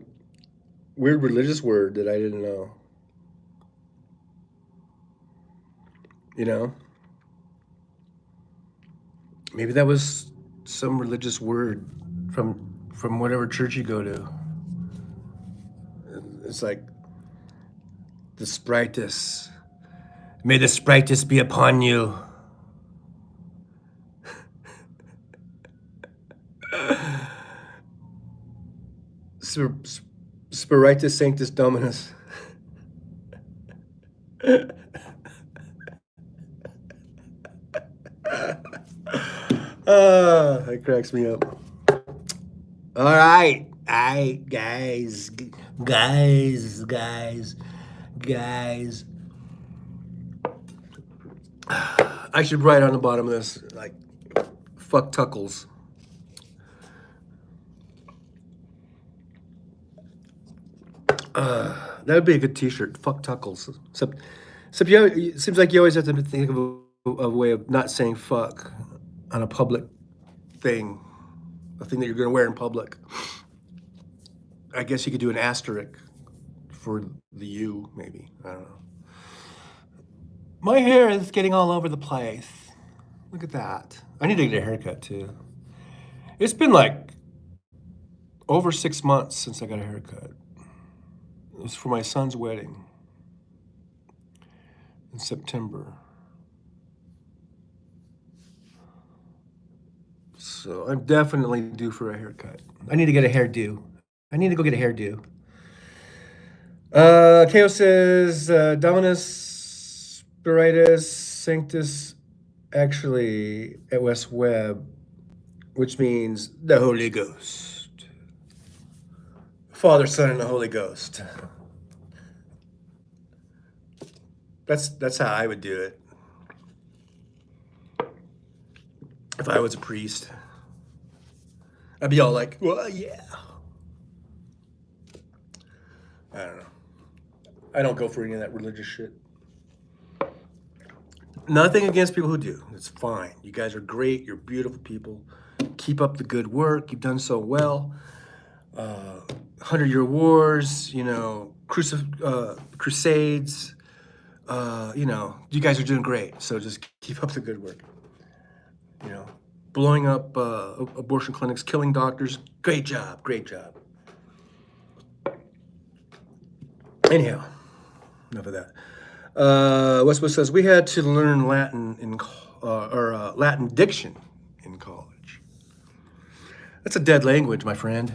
weird religious word that I didn't know. Maybe that was some religious word from whatever church you go to. It's like the spiritus. May the spiritus be upon you. Spiritus Sanctus Dominus. That cracks me up. All right, guys. I should write on the bottom of this, like, fuck Tuckles. That would be a good T-shirt. Fuck Tuckles. Except it seems like you always have to think of a way of not saying fuck on a public thing, a thing that you're going to wear in public. I guess you could do an asterisk for the U, maybe. I don't know. My hair is getting all over the place. Look at that. I need to get a haircut, too. It's been like over 6 months since I got a haircut. It was for my son's wedding in September. So I'm definitely due for a haircut. I need to get a hairdo. I need to go get a hairdo. Keo says, Dominus Spiritus Sanctus, actually at West Webb, which means the Holy Ghost. Father, Son, and the Holy Ghost. That's how I would do it. If I was a priest, I'd be all like, well, yeah. I don't know. I don't go for any of that religious shit. Nothing against people who do. It's fine. You guys are great. You're beautiful people. Keep up the good work. You've done so well. 100-Year Wars, crusades, you guys are doing great. So just keep up the good work. Blowing up abortion clinics, killing doctors. Great job. Anyhow, enough of that. Westwood says, we had to learn Latin Latin diction in college. That's a dead language, my friend.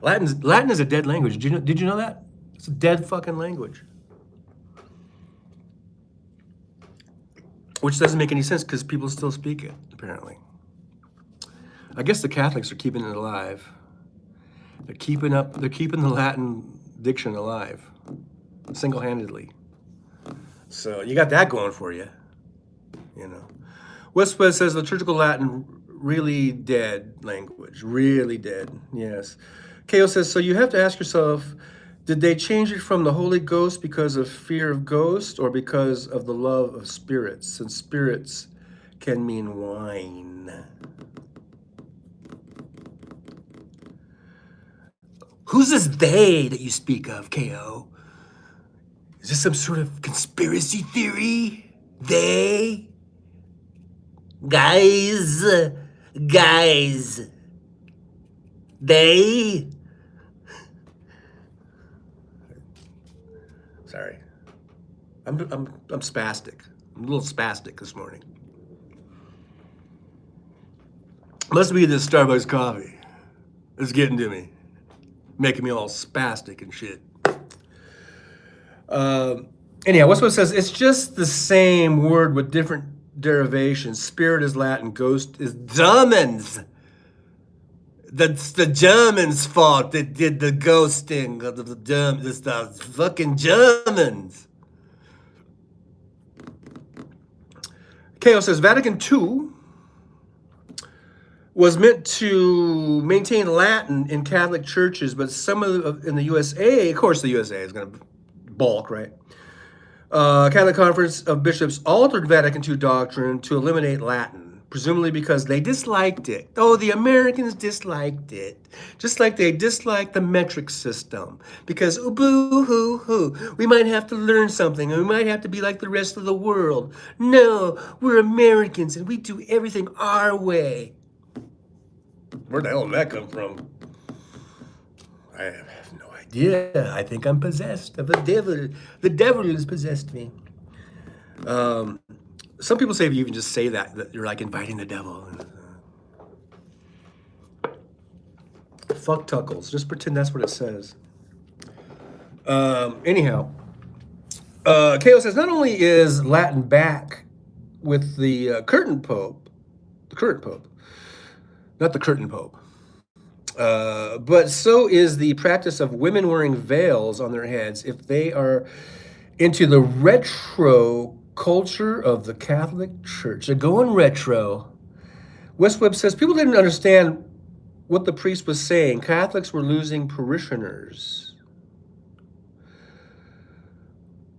Latin is a dead language. Did you know that? It's a dead fucking language. which doesn't make any sense because people still speak it, apparently. I guess the Catholics are keeping it alive. They're keeping the Latin diction alive, single-handedly. So you got that going for you, you know. Westwood says liturgical Latin, really dead language, really dead, yes. Kale says, so you have to ask yourself, did they change it from the Holy Ghost because of fear of ghosts or because of the love of spirits? Since spirits can mean wine. Who's this they that you speak of, KO? Is this some sort of conspiracy theory? They? Guys? They? Sorry. I'm spastic. I'm a little spastic this morning. Must be this Starbucks coffee. It's getting to me. Making me all spastic and shit. Anyhow, Westwood says it's just the same word with different derivations. Spirit is Latin, ghost is Germans. That's the Germans' fault that did the ghosting of the Germans. It's the fucking Germans. Ko says Vatican II was meant to maintain Latin in Catholic churches, but some in the USA, of course the USA is going to balk, right? Catholic Conference of Bishops altered Vatican II doctrine to eliminate Latin, presumably because they disliked it. Oh, the Americans disliked it, just like they disliked the metric system, because boo-hoo-hoo, we might have to learn something, and we might have to be like the rest of the world. No, we're Americans, and we do everything our way. Where the hell did that come from? I have no idea. I think I'm possessed of the devil. The devil has possessed me. Some people say if you even just say that you're like inviting the devil. Fuck Tuckles. Just pretend that's what it says. Anyhow, Ko says not only is Latin back with the current pope, not the curtain pope, but so is the practice of women wearing veils on their heads if they are into the retro culture of the Catholic Church. They're going retro. Westweb says people didn't understand what the priest was saying. Catholics were losing parishioners.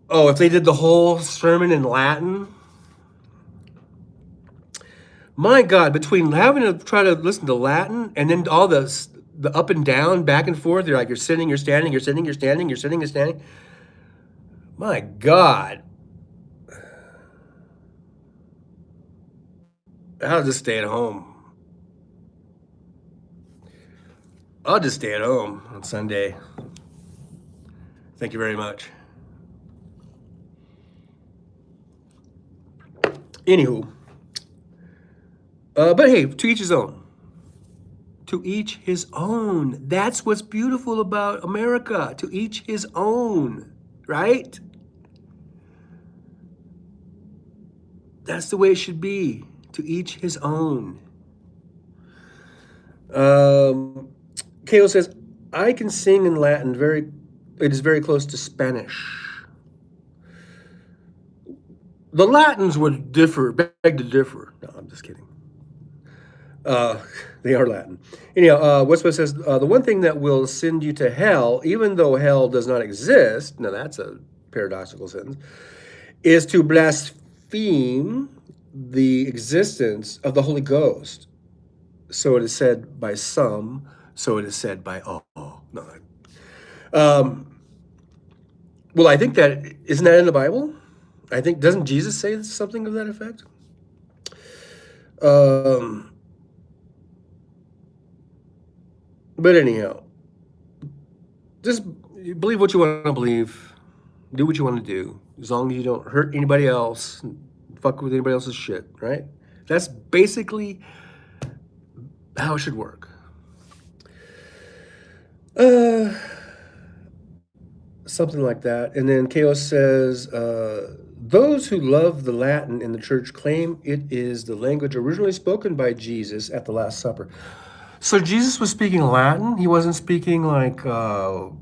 Oh, if they did the whole sermon in Latin? My God, between having to try to listen to Latin and then all the up and down, back and forth, you're like, you're sitting, you're standing, you're sitting, you're standing, you're sitting, you're standing. My God. I'll just stay at home. I'll just stay at home on Sunday. Thank you very much. Anywho. But hey, to each his own. To each his own. That's what's beautiful about America. To each his own, right? That's the way it should be. To each his own. Kale says, I can sing in Latin. It is very close to Spanish. The Latins would beg to differ. No, I'm just kidding. They are Latin. Anyhow, Westwood says, the one thing that will send you to hell, even though hell does not exist, now that's a paradoxical sentence, is to blaspheme the existence of the Holy Ghost. So it is said by some, so it is said by all. No. Well, I think isn't that in the Bible? I think, doesn't Jesus say something of that effect? But anyhow, just believe what you want to believe. Do what you want to do. As long as you don't hurt anybody else, fuck with anybody else's shit, right? That's basically how it should work. Something like that. And then Chaos says, Those who love the Latin in the church claim it is the language originally spoken by Jesus at the Last Supper. So Jesus was speaking Latin? He wasn't speaking like, what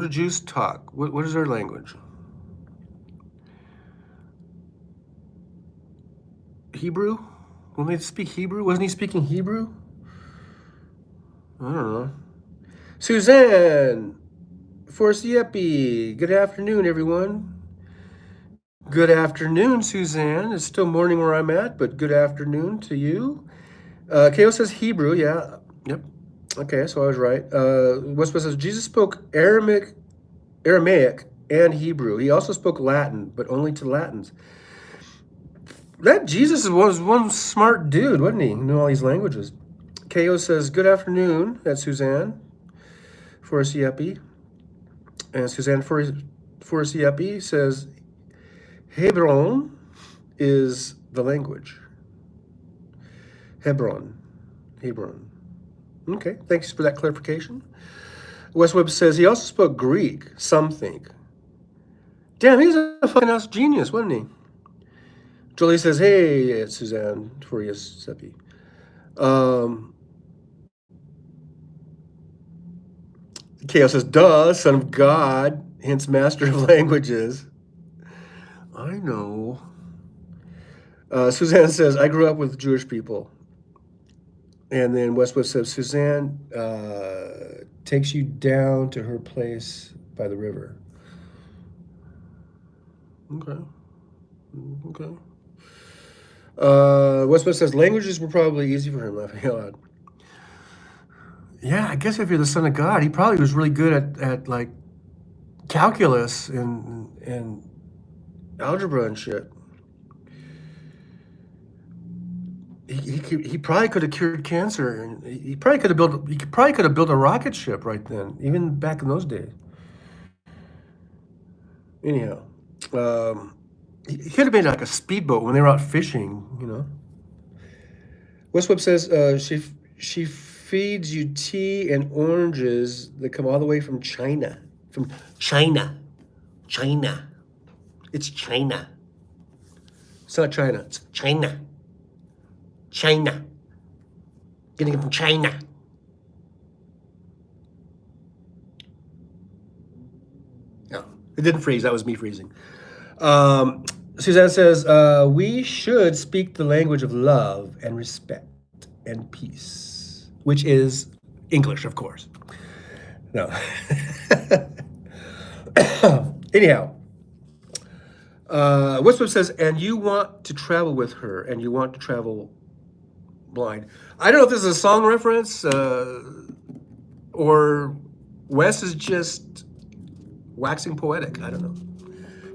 do Jews talk? What is their language? Hebrew? When they speak Hebrew? Wasn't he speaking Hebrew? I don't know. Suzanne Forciepi, good afternoon, everyone. Good afternoon, Suzanne. It's still morning where I'm at, but good afternoon to you. Ko says Hebrew, yeah. Yep. Okay, so I was right. Westbrook says Jesus spoke Aramaic and Hebrew. He also spoke Latin, but only to Latins. That Jesus was one smart dude, wasn't he? He knew all these languages. Ko says, good afternoon. That's Suzanne Forciepi. And Suzanne Forciepi says, Hebron is the language. Hebron. Okay, thanks for that clarification. Wes Webb says he also spoke Greek, some think. Damn, he's a fucking ass genius, wasn't he? Jolie says, hey, it's Suzanne Forciepi. Ko says, duh, son of God, hence master of languages. I know. Suzanne says, I grew up with Jewish people. And then Westwood says, Suzanne takes you down to her place by the river. Okay. Westwood says, languages were probably easy for him, laughing out loud. Yeah, I guess if you're the son of God, he probably was really good at like calculus and algebra and shit. He probably could have cured cancer, and he probably could have built a rocket ship right then, even back in those days. Anyhow, he could have made like a speedboat when they were out fishing, you know. Westweb says she feeds you tea and oranges that come all the way from China. From China. It's China. It's not China. It's China. Getting it from China. No, it didn't freeze. That was me freezing. Suzanne says, we should speak the language of love and respect and peace, which is English, of course. No. Anyhow, Westwood says, and you want to travel with her, and you want to travel blind. I don't know if this is a song reference, or Wes is just waxing poetic. I don't know.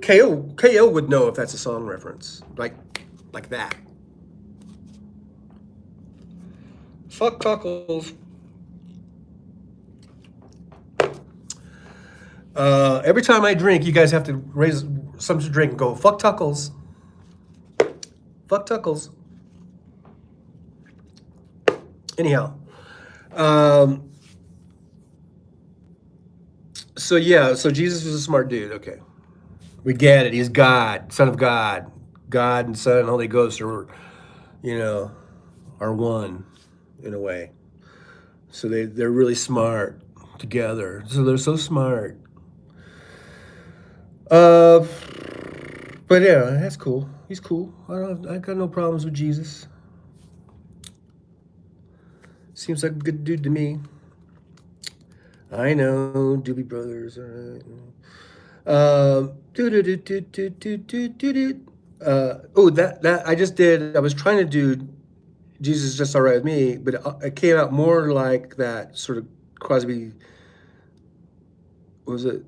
KO would know if that's a song reference, like that. Fuck cockles. Every time I drink, you guys have to raise something to drink and go, fuck tuckles. Fuck tuckles. Anyhow. So Jesus was a smart dude. Okay. We get it. He's God, Son of God. God and Son and Holy Ghost are one in a way. So they're really smart together. So they're so smart. But yeah, that's cool. He's cool. I got no problems with Jesus. Seems like a good dude to me. I know, Doobie Brothers. All right. That I just did. I was trying to do Jesus is Just All Right With Me, but it came out more like that sort of Crosby. What was it?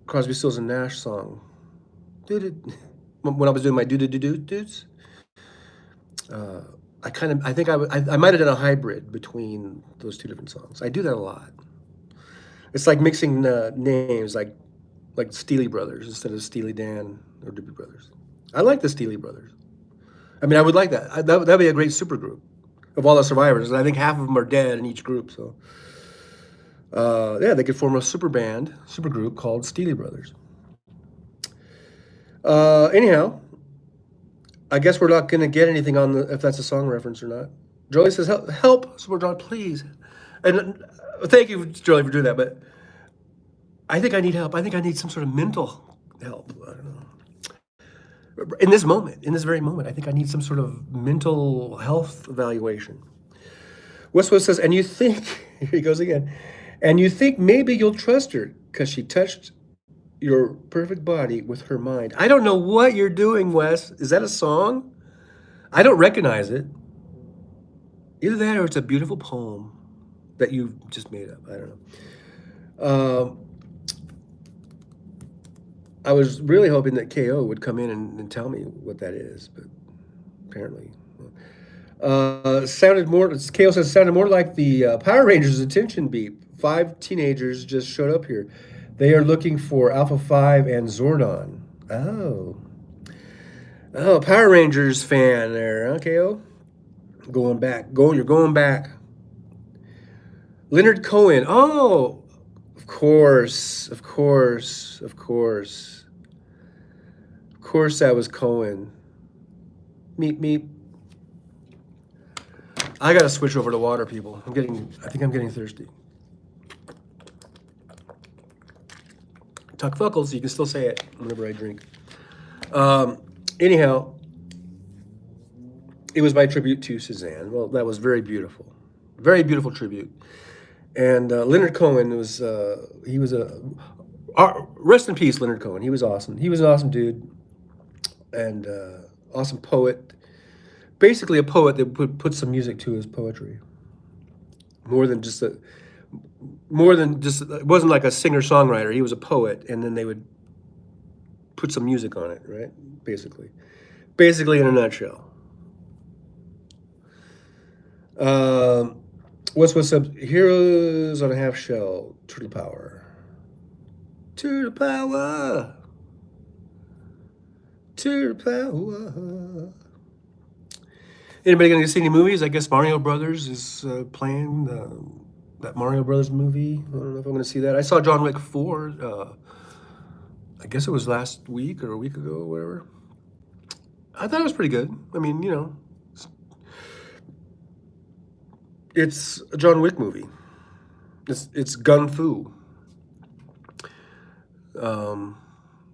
Crosby, Stills and Nash song. When I was doing my dudes. I think I might have done a hybrid between those two different songs. I do that a lot. It's like mixing names, like Steely Brothers instead of Steely Dan or Doobie Brothers. I like the Steely Brothers. I mean, I would like that. That'd be a great supergroup of all the survivors. And I think half of them are dead in each group. So Yeah, they could form a super band, super group called Steely Brothers. Anyhow, I guess we're not going to get anything on the if that's a song reference or not. Jolie says, help, Super John, please. And thank you, Jolie, for doing that. But I think I need help. I think I need some sort of mental help. I don't know. In this moment, in this very moment, I think I need some sort of mental health evaluation. Westwood says, and you think, here he goes again, and you think maybe you'll trust her because she touched your perfect body with her mind. I don't know what you're doing, Wes. Is that a song? I don't recognize it. Either that or it's a beautiful poem that you just made up. I don't know. I was really hoping that KO would come in and tell me what that is, but apparently. Sounded more, KO says, sounded more like the Power Rangers attention beep. 5 teenagers just showed up here. They are looking for Alpha 5 and Zordon. Oh. Oh, Power Rangers fan there, huh, KO? Going back. You're going back. Leonard Cohen. Oh, of course. Of course. Of course. Of course that was Cohen. Meep, meep. I gotta switch over to water, people. I think I'm getting thirsty. Tuck Fuckles, you can still say it whenever I drink. Anyhow, it was my tribute to Suzanne. Well, that was very beautiful. Very beautiful tribute. And Leonard Cohen was, he was rest in peace, Leonard Cohen. He was awesome. He was an awesome dude and awesome poet. Basically a poet that would put some music to his poetry. More than just, it wasn't like a singer-songwriter. He was a poet, and then they would put some music on it, right? Basically in a nutshell. What's up? Heroes on a half shell. Turtle power. Turtle power. Turtle power. Anybody gonna see any movies? I guess Mario Brothers is playing that Mario Brothers movie. I don't know if I'm gonna see that. I saw John Wick 4. I guess it was last week or a week ago or whatever. I thought it was pretty good. I mean, you know, it's a John Wick movie. It's gun fu.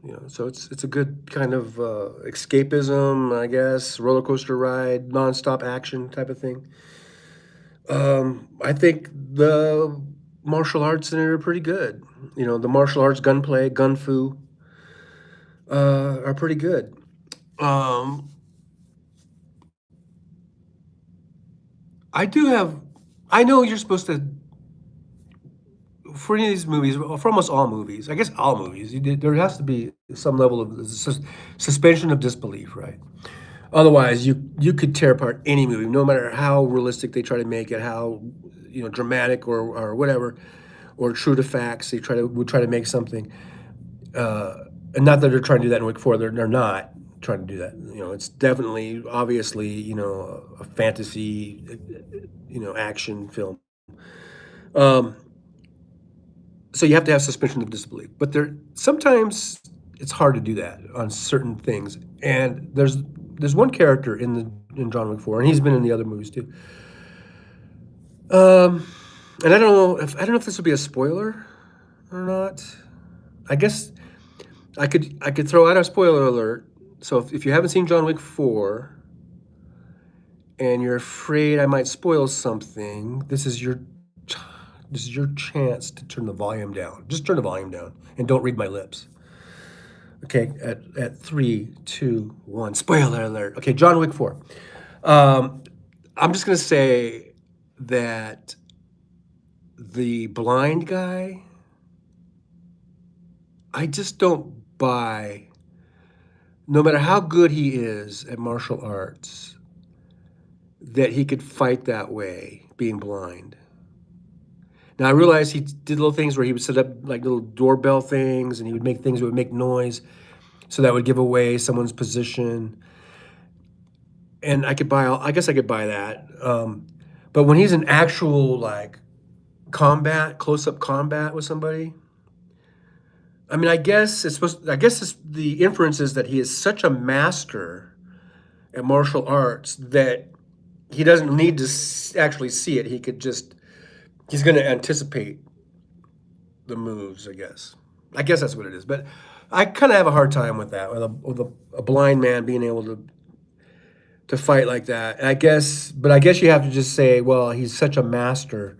You know, so it's a good kind of escapism, I guess, roller coaster ride, nonstop action type of thing. I think the martial arts in it are pretty good. You know, the martial arts, gunplay, gun fu are pretty good. I know you're supposed to, for any of these movies, for almost all movies, I guess all movies, there has to be some level of suspension of disbelief, right? Otherwise, you could tear apart any movie, no matter how realistic they try to make it, how dramatic or whatever, or true to facts. They would try to make something, and not that they're trying to do that in Wick 4. They're not trying to do that. It's definitely, obviously, a fantasy, action film. So you have to have suspension of disbelief, but sometimes it's hard to do that on certain things. And there's one character in John Wick 4, and he's been in the other movies too. And I don't know if this would be a spoiler or not. I guess I could throw out a spoiler alert. So if you haven't seen John Wick 4 and you're afraid I might spoil something, this is your chance to turn the volume down. Just turn the volume down and don't read my lips. Okay, at 3, 2, 1. Spoiler alert. Okay, John Wick 4. I'm just gonna say that the blind guy, I just don't buy, no matter how good he is at martial arts, that he could fight that way, being blind. Now, I realize he did little things where he would set up like little doorbell things, and he would make things that would make noise, so that would give away someone's position. And I guess I could buy that. But when he's an actual, like, combat, close-up combat with somebody. I mean, I guess the inference is that he is such a master at martial arts that he doesn't need to actually see it. He's going to anticipate the moves, I guess. I guess that's what it is. But I kind of have a hard time with that, with a blind man being able to fight like that. And I guess you have to just say, well, he's such a master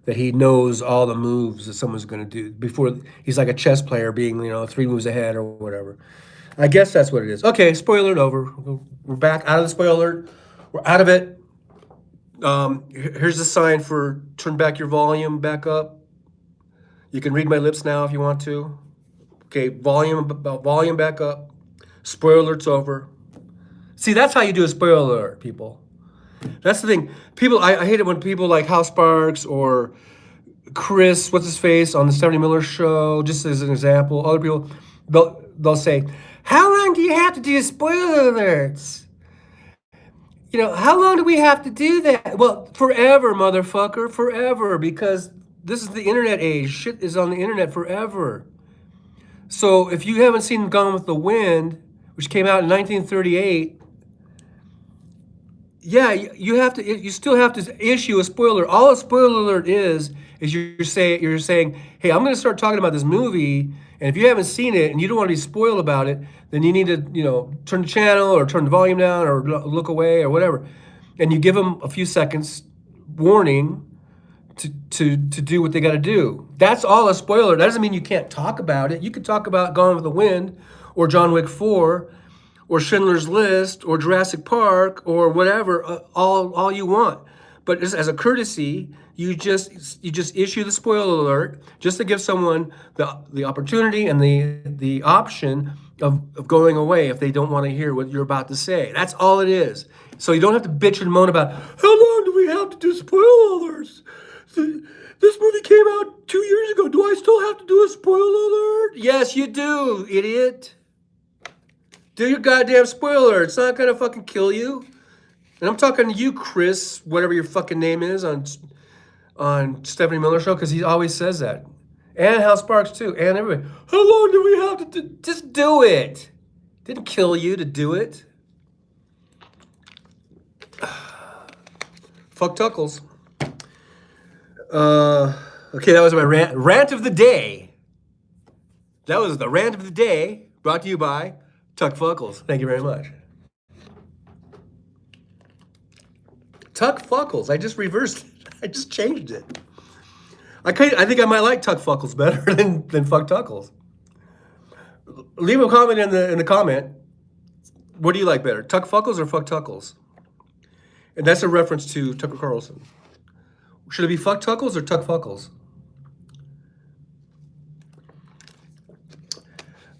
that he knows all the moves that someone's going to do before. He's like a chess player being, 3 moves ahead or whatever. I guess that's what it is. Okay, spoiler alert over. We're back out of the spoiler alert. We're out of it. Here's the sign for turn back your volume back up. You can read my lips now if you want to. Okay, volume back up. Spoiler alert's over. See, that's how you do a spoiler alert, people. That's the thing. People, I hate it when people like Hal Sparks or Chris, what's his face, on the Stephanie Miller show, just as an example. Other people, they'll say, how long do you have to do spoiler alerts? How long do we have to do that? Well, forever, motherfucker, forever, because this is the internet age. Shit is on the internet forever. So if you haven't seen Gone with the Wind, which came out in 1938, yeah, you still have to issue a spoiler. All a spoiler alert is you're saying, hey, I'm going to start talking about this movie, and if you haven't seen it and you don't want to be spoiled about it, then you need to, turn the channel or turn the volume down or look away or whatever, and you give them a few seconds warning to do what they got to do. That's all a spoiler. That doesn't mean you can't talk about it. You could talk about Gone with the Wind or John Wick 4 or Schindler's List or Jurassic Park or whatever, all you want. But just as a courtesy, you just issue the spoiler alert just to give someone the opportunity and the option of going away if they don't want to hear what you're about to say. That's all it is. So you don't have to bitch and moan about how long do we have to do spoiler alerts? This movie came out 2 years ago. Do I still have to do a spoiler alert? Yes, you do, idiot. Do your goddamn spoiler. It's not gonna fucking kill you. And I'm talking to you, Chris, whatever your fucking name is on Stephanie Miller show, because he always says that. And Hal Sparks too, and everybody. How long do we have to do? Just do it. Didn't kill you to do it. Fuck Tuckles. Okay, that was my rant of the day. That was the rant of the day, brought to you by Tuck Fuckles. Thank you very much. Tuck Fuckles. I just reversed it. I just changed it. I think I might like Tuck Fuckles better than Fuck Tuckles. Leave a comment in the comment. What do you like better, Tuck Fuckles or Fuck Tuckles? And that's a reference to Tucker Carlson. Should it be Fuck Tuckles or Tuck Fuckles?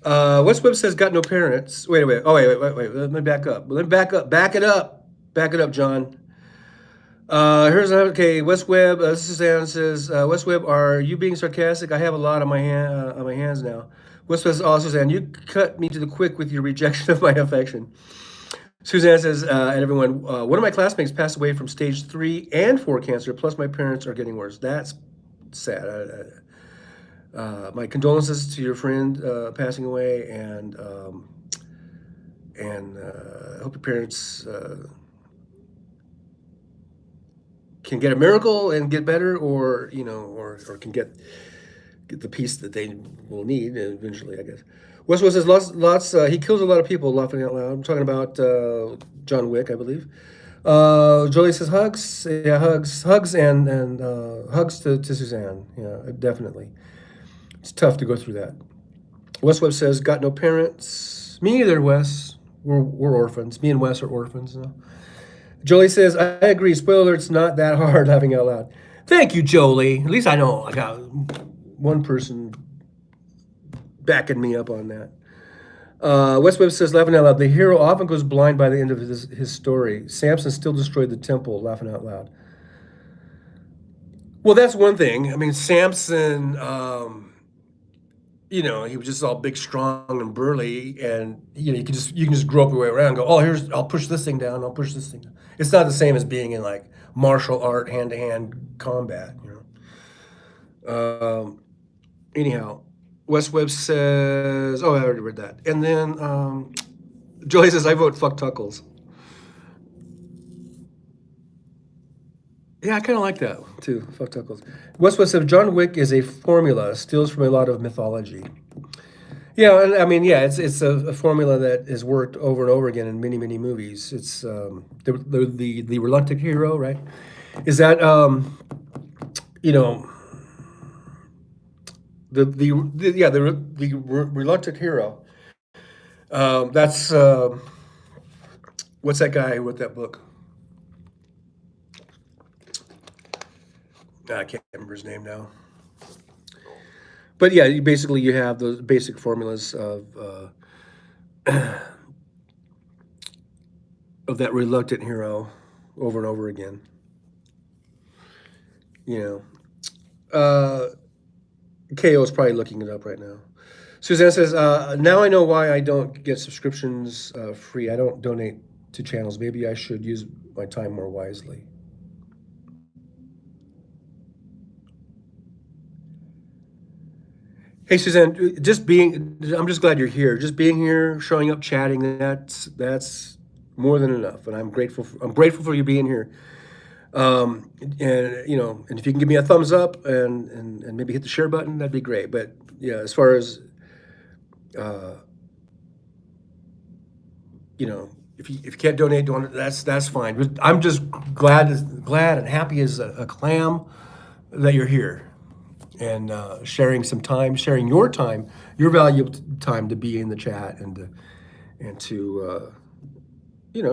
West Webb says got no parents. Wait. Oh, wait. Let me back up. Back it up, John. Okay. West Webb. Suzanne says, West Webb, are you being sarcastic? I have a lot on my hands now. West Webb says, oh, Suzanne, you cut me to the quick with your rejection of my affection. Suzanne says, and everyone, one of my classmates passed away from stage 3 and 4 cancer, plus my parents are getting worse. That's sad. My condolences to your friend passing away, and I hope your parents can get a miracle and get better, or can get the peace that they will need eventually, I guess. Westwood says lots. He kills a lot of people, laughing out loud. I'm talking about John Wick, I believe. Jolie says hugs. Yeah, hugs, and hugs to Suzanne. Yeah, definitely. It's tough to go through that. Wes Webb says got no parents. Me neither, Wes. We're orphans. Me and Wes are orphans. Jolie says I agree. Spoiler alert's not that hard. Laughing out loud. Thank you, Jolie. At least I know I got one person backing me up on that. West Webb says, laughing out loud, the hero often goes blind by the end of his story. Samson still destroyed the temple, laughing out loud. Well, that's one thing. I mean, Samson, he was just all big, strong, and burly, and you can just grope your way around and go, oh, I'll push this thing down, I'll push this thing down. It's not the same as being in like martial art, hand-to-hand combat, Anyhow, West Webb says, oh, I already read that. And then Joey says, I vote fuck Tuckles. Yeah, I kind of like that too. Fuck Tuckles. West Webb says, John Wick is a formula, steals from a lot of mythology. Yeah, and I mean, yeah, it's a formula that has worked over and over again in many movies. It's the reluctant hero, right? Is that you know the reluctant hero. That's what's that guy who wrote that book? I can't remember his name now. But yeah, basically you have those basic formulas of that reluctant hero over and over again. You know, KO is probably looking it up right now. Suzanne says, now I know why I don't get subscriptions free. I don't donate to channels. Maybe I should use my time more wisely. Hey Suzanne, I'm just glad you're here. Just being here, showing up, chatting, that's more than enough. And I'm grateful for you being here. And and if you can give me a thumbs up and maybe hit the share button, that'd be great. But yeah, as far as if you can't donate, that's fine. But I'm just glad and happy as a clam that you're here and sharing some time, sharing your time, your valuable time to be in the chat and to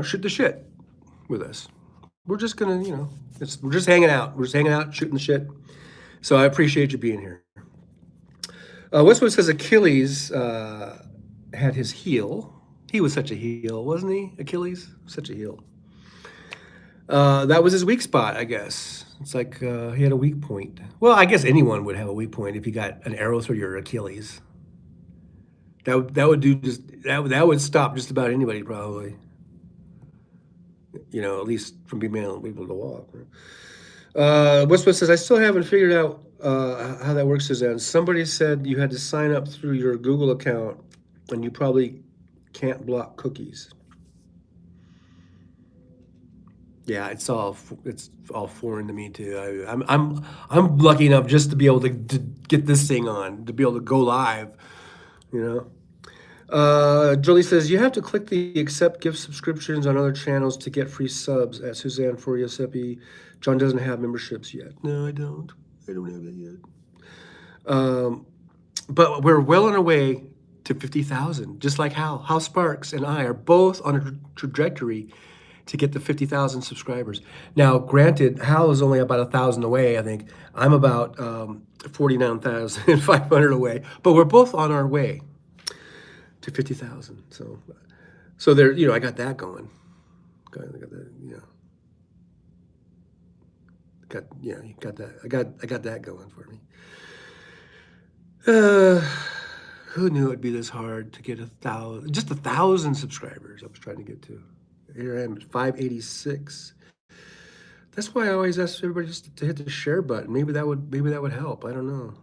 shoot the shit with us. We're just gonna, we're just hanging out. We're just hanging out, shooting the shit. So I appreciate you being here. Westwood says Achilles had his heel. He was such a heel, wasn't he? Achilles, such a heel. That was his weak spot, I guess. It's like he had a weak point. Well, I guess anyone would have a weak point if you got an arrow through your Achilles. That would stop just about anybody probably. At least from being able to walk. Westwood says, I still haven't figured out how that works, Suzanne. Somebody said you had to sign up through your Google account and you probably can't block cookies. Yeah, it's all foreign to me too. I'm lucky enough just to be able to get this thing on, to be able to go live, Jolie says, you have to click the accept gift subscriptions on other channels to get free subs at Suzanne for Giuseppe. John doesn't have memberships yet. No, I don't. I don't have that yet. But we're well on our way to 50,000, just like Hal Sparks and I are both on a trajectory to get to 50,000 subscribers. Now, granted, Hal is only about 1,000 away, I think. I'm about 49,500 away, but we're both on our way to 50,000. So there, I got that going. I got that, you got that. I got that going for me. Who knew it'd be this hard to get 1,000, just 1,000 subscribers I was trying to get to. Here I am at 586. That's why I always ask everybody just to hit the share button. Maybe that would help. I don't know.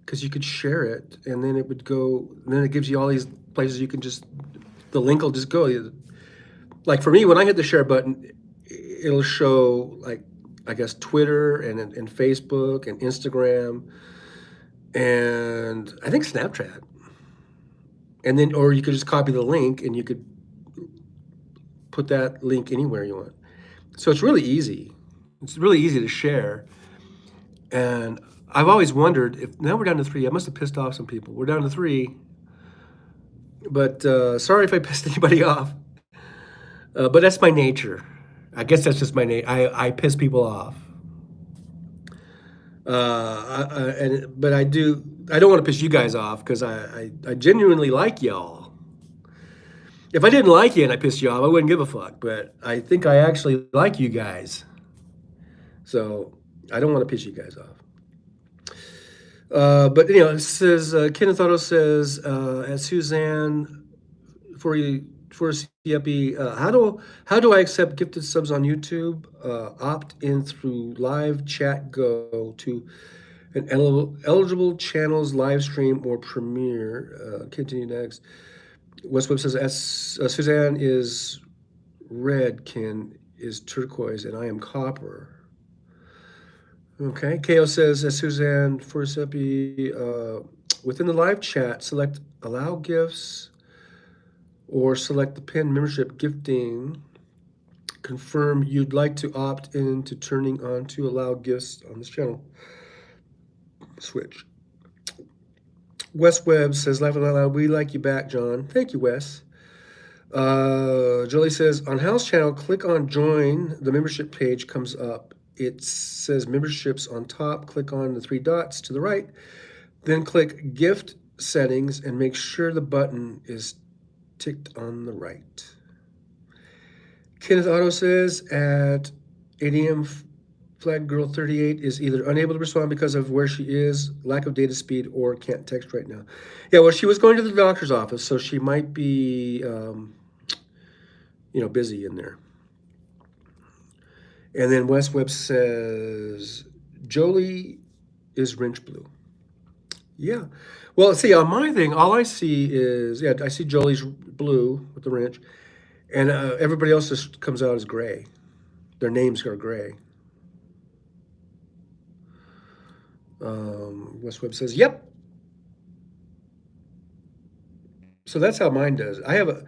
Because you could share it and then it would go, and then it gives you all these places you can the link will just go. Like for me, when I hit the share button, it'll show I guess Twitter and Facebook and Instagram and I think Snapchat. And then, or you could just copy the link and you could put that link anywhere you want. So it's really easy. It's really easy to share. And I've always wondered if now we're down to 3. I must have pissed off some people. We're down to 3. But sorry if I pissed anybody off. But that's my nature. I guess that's just my nature. I piss people off. But I don't want to piss you guys off because I genuinely like y'all. If I didn't like you and I pissed you off, I wouldn't give a fuck. But I think I actually like you guys. So I don't want to piss you guys off. But it says Kenneth Otto says at Suzanne for CFB. How do I accept gifted subs on YouTube? Opt in through live chat. Go to an eligible channels live stream or premiere. Continue next. Westweb says Suzanne is red, Ken is turquoise, and I am copper. Okay. KO says Suzanne Forsepi, within the live chat, select allow gifts or select the pin membership gifting. Confirm you'd like to opt in to turning on to allow gifts on this channel. Switch. Wes Webb says, laughing out loud, we like you back, John. Thank you, Wes. Jolie says, on Hal's channel, click on join. The membership page comes up. It says memberships on top. Click on the 3 dots to the right. Then click gift settings and make sure the button is ticked on the right. Kenneth Otto says at 8 a.m. Flag Girl 38 is either unable to respond because of where she is, lack of data speed, or can't text right now. Yeah, well, she was going to the doctor's office, so she might be, busy in there. And then Wes Webb says, Jolie is wrench blue. Yeah. Well, see, on my thing, all I see is, I see Jolie's blue with the wrench, and everybody else just comes out as gray. Their names are gray. Wes Webb says, yep. So that's how mine does. I have a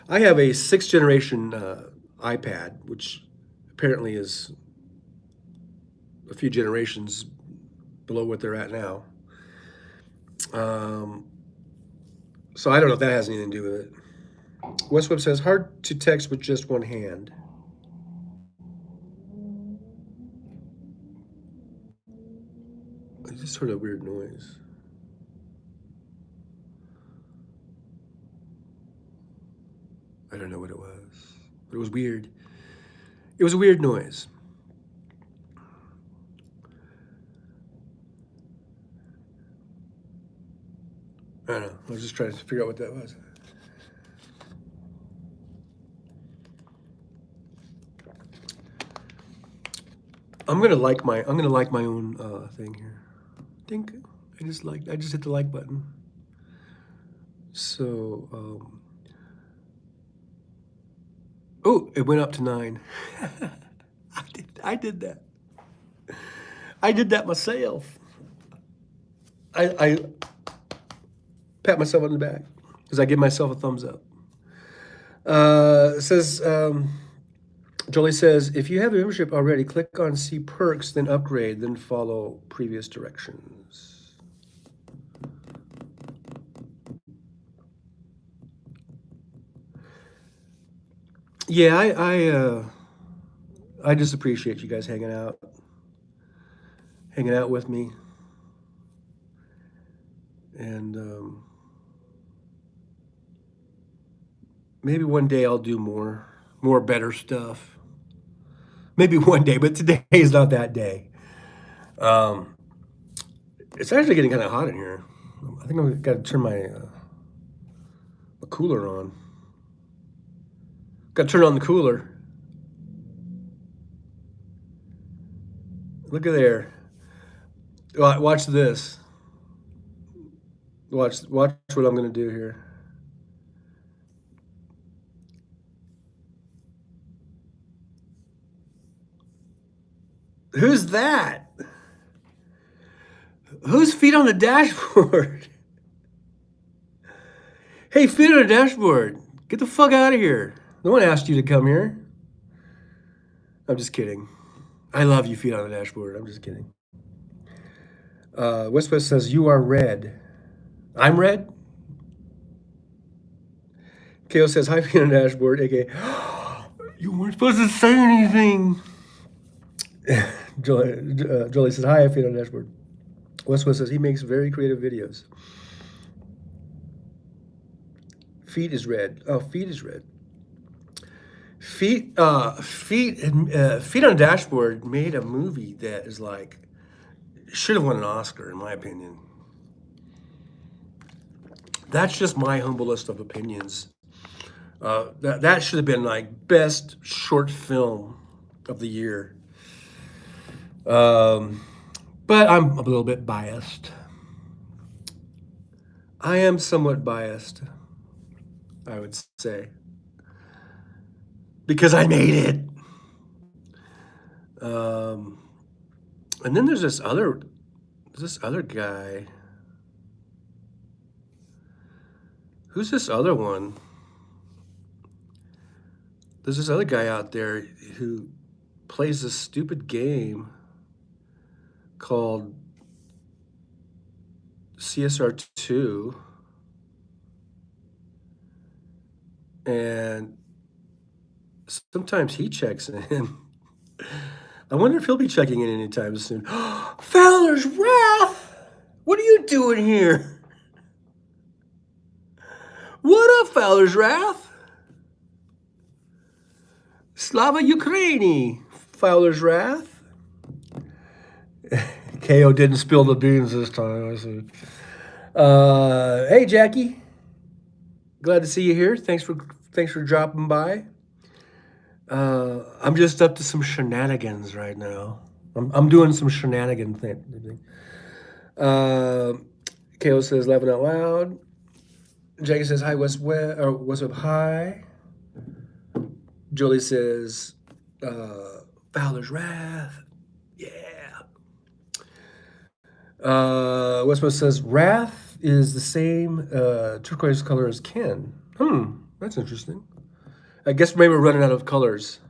6th generation iPad, which apparently is a few generations below what they're at now. So I don't know if that has anything to do with it. Wes Webb says, hard to text with just one hand. I just heard a weird noise. I don't know what it was, but it was weird. It was a weird noise. I don't know. I was just trying to figure out what that was. I'm gonna like my own thing here. Dink. I just hit the like button. So oh, it went up to 9. I did that. I did that myself. I pat myself on the back because I give myself a thumbs up. It says, Jolie says, if you have a membership already, click on see perks, then upgrade, then follow previous directions. Yeah, I just appreciate you guys hanging out with me. And maybe one day I'll do more better stuff. Maybe one day, but today is not that day. It's actually getting kind of hot in here. I think I've got to turn my cooler on. Got to turn on the cooler. Look at there. Watch this. Watch what I'm going to do here. Who's that? Whose feet on the dashboard? Hey, feet on the dashboard. Get the fuck out of here. No one asked you to come here. I'm just kidding. I love you, feet on the dashboard. I'm just kidding. West says, you are red. I'm red? KO says, hi, feet on the dashboard. AKA, you weren't supposed to say anything. Jolie says, hi, feet on the dashboard. Westwood says, he makes very creative videos. Feet is red. Oh, feet is red. Feet on a Dashboard made a movie that is like, should have won an Oscar, in my opinion. That's just my humblest of opinions. That should have been like best short film of the year. But I'm a little bit biased. I am somewhat biased, I would say, because I made it. And then there's this other guy. Who's this other one? There's this other guy out there who plays this stupid game called CSR2, and sometimes he checks in. I wonder if he'll be checking in anytime soon. Fowler's Wrath! What are you doing here? What up, Fowler's Wrath? Slava Ukraini, Fowler's Wrath. KO didn't spill the beans this time, I see. Hey, Jackie. Glad to see you here. Thanks for dropping by. I'm just up to some shenanigans right now. I'm doing some shenanigan thing. KO says, laughing out loud. Jackie says, hi, what's up, hi. Julie says, Fowler's Wrath. Yeah. Westbrook says, Wrath is the same turquoise color as Ken. That's interesting. I guess maybe we're running out of colors.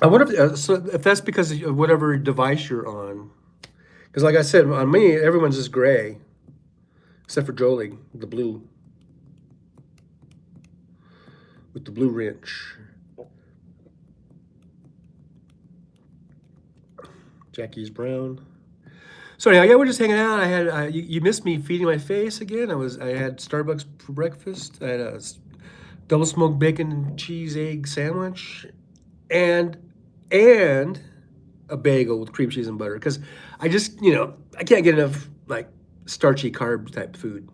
I wonder if that's because of whatever device you're on. Because like I said, on me, everyone's just gray. Except for Jolie, the blue. With the blue wrench. Jackie's brown. So anyhow, yeah, we're just hanging out. You missed me feeding my face again. I had Starbucks for breakfast. I had a double smoked bacon and cheese egg sandwich, and a bagel with cream cheese and butter. Because I just, I can't get enough like starchy carb type food.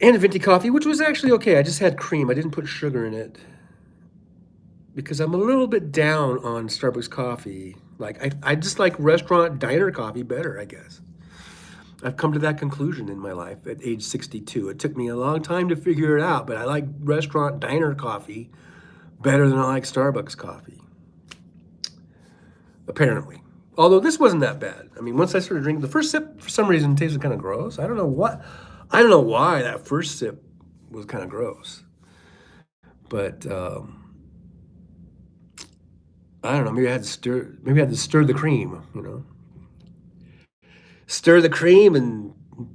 And a venti coffee, which was actually okay. I just had cream. I didn't put sugar in it because I'm a little bit down on Starbucks coffee. Like I just like restaurant diner coffee better, I guess. I've come to that conclusion in my life at age 62. It took me a long time to figure it out, but I like restaurant diner coffee better than I like Starbucks coffee. Apparently. Although this wasn't that bad. I mean, once I started drinking, the first sip for some reason tasted kind of gross. I don't know why that first sip was kind of gross. But I don't know, maybe I had to stir the cream, Stir the cream and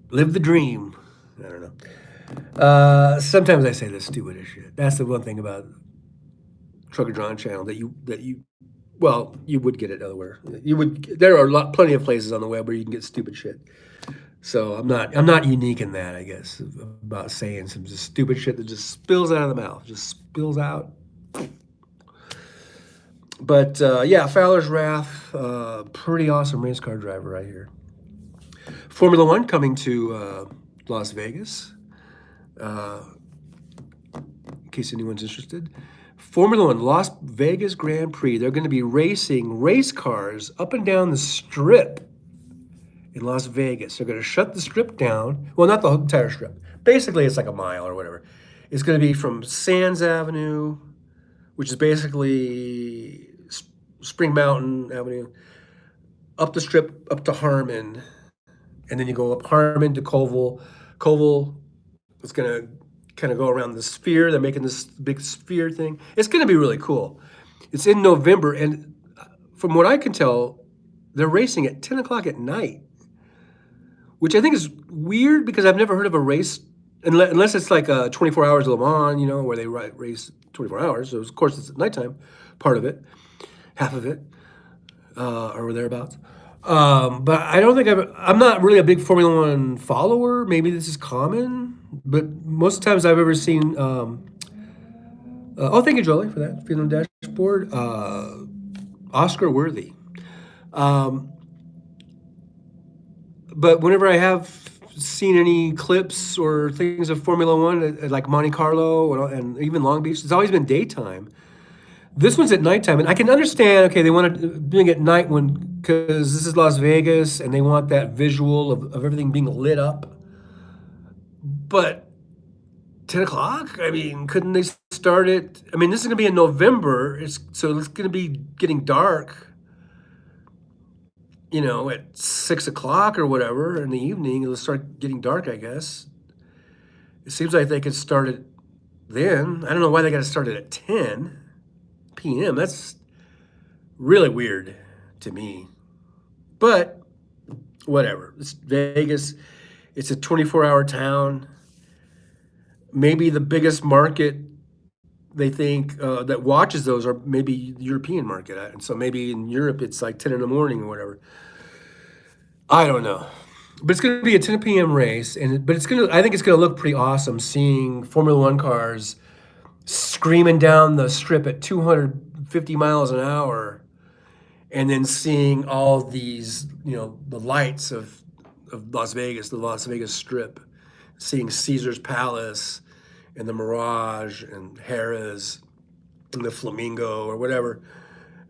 live the dream. I don't know. Sometimes I say the stupidest shit. That's the one thing about Trucker John channel that you would get it elsewhere. There are plenty of places on the web where you can get stupid shit. So I'm not unique in that, I guess, about saying some just stupid shit that just spills out of the mouth, just spills out. But yeah, Fowler's Wrath, pretty awesome race car driver right here. Formula One coming to Las Vegas, in case anyone's interested. Formula One, Las Vegas Grand Prix. They're going to be racing race cars up and down the strip in Las Vegas. They're going to shut the strip down. Well, not the entire strip. Basically, it's like a mile or whatever. It's going to be from Sands Avenue, which is basically Spring Mountain Avenue, up the strip, up to Harmon, and then you go up Harmon to Colville. Colville is going to kind of go around the sphere. They're making this big sphere thing. It's going to be really cool. It's in November, and from what I can tell, they're racing at 10 o'clock at night, which I think is weird because I've never heard of a race, unless it's like 24 hours of Le Mans, where they race 24 hours. So, of course, it's at nighttime, part of it, half of it, or thereabouts. But I don't think I'm not really a big Formula One follower. Maybe this is common, but most of the times I've ever seen, thank you, Jolie, for that, feeling the dashboard, Oscar worthy. But whenever I have seen any clips or things of Formula One at like Monte Carlo and even Long Beach. It's always been daytime. This one's at nighttime, and I can understand. Okay, they want to doing it at night because this is Las Vegas, and they want that visual of everything being lit up. But 10 o'clock? I mean, couldn't they start it? I mean, this is going to be in November. So it's going to be getting dark. At 6 o'clock or whatever in the evening, it'll start getting dark. I guess it seems like they could start it then. I don't know why they got to start it at 10 p.m. That's really weird to me. But whatever. It's Vegas. It's a 24-hour town. Maybe the biggest market they think that watches those are maybe the European market. And so maybe in Europe it's like 10 in the morning or whatever. I don't know. But it's going to be a 10 p.m. race, but I think it's going to look pretty awesome seeing Formula One cars screaming down the strip at 250 miles an hour, and then seeing all these, the lights of Las Vegas, the Las Vegas Strip, seeing Caesar's Palace and the Mirage and Harrah's and the Flamingo or whatever.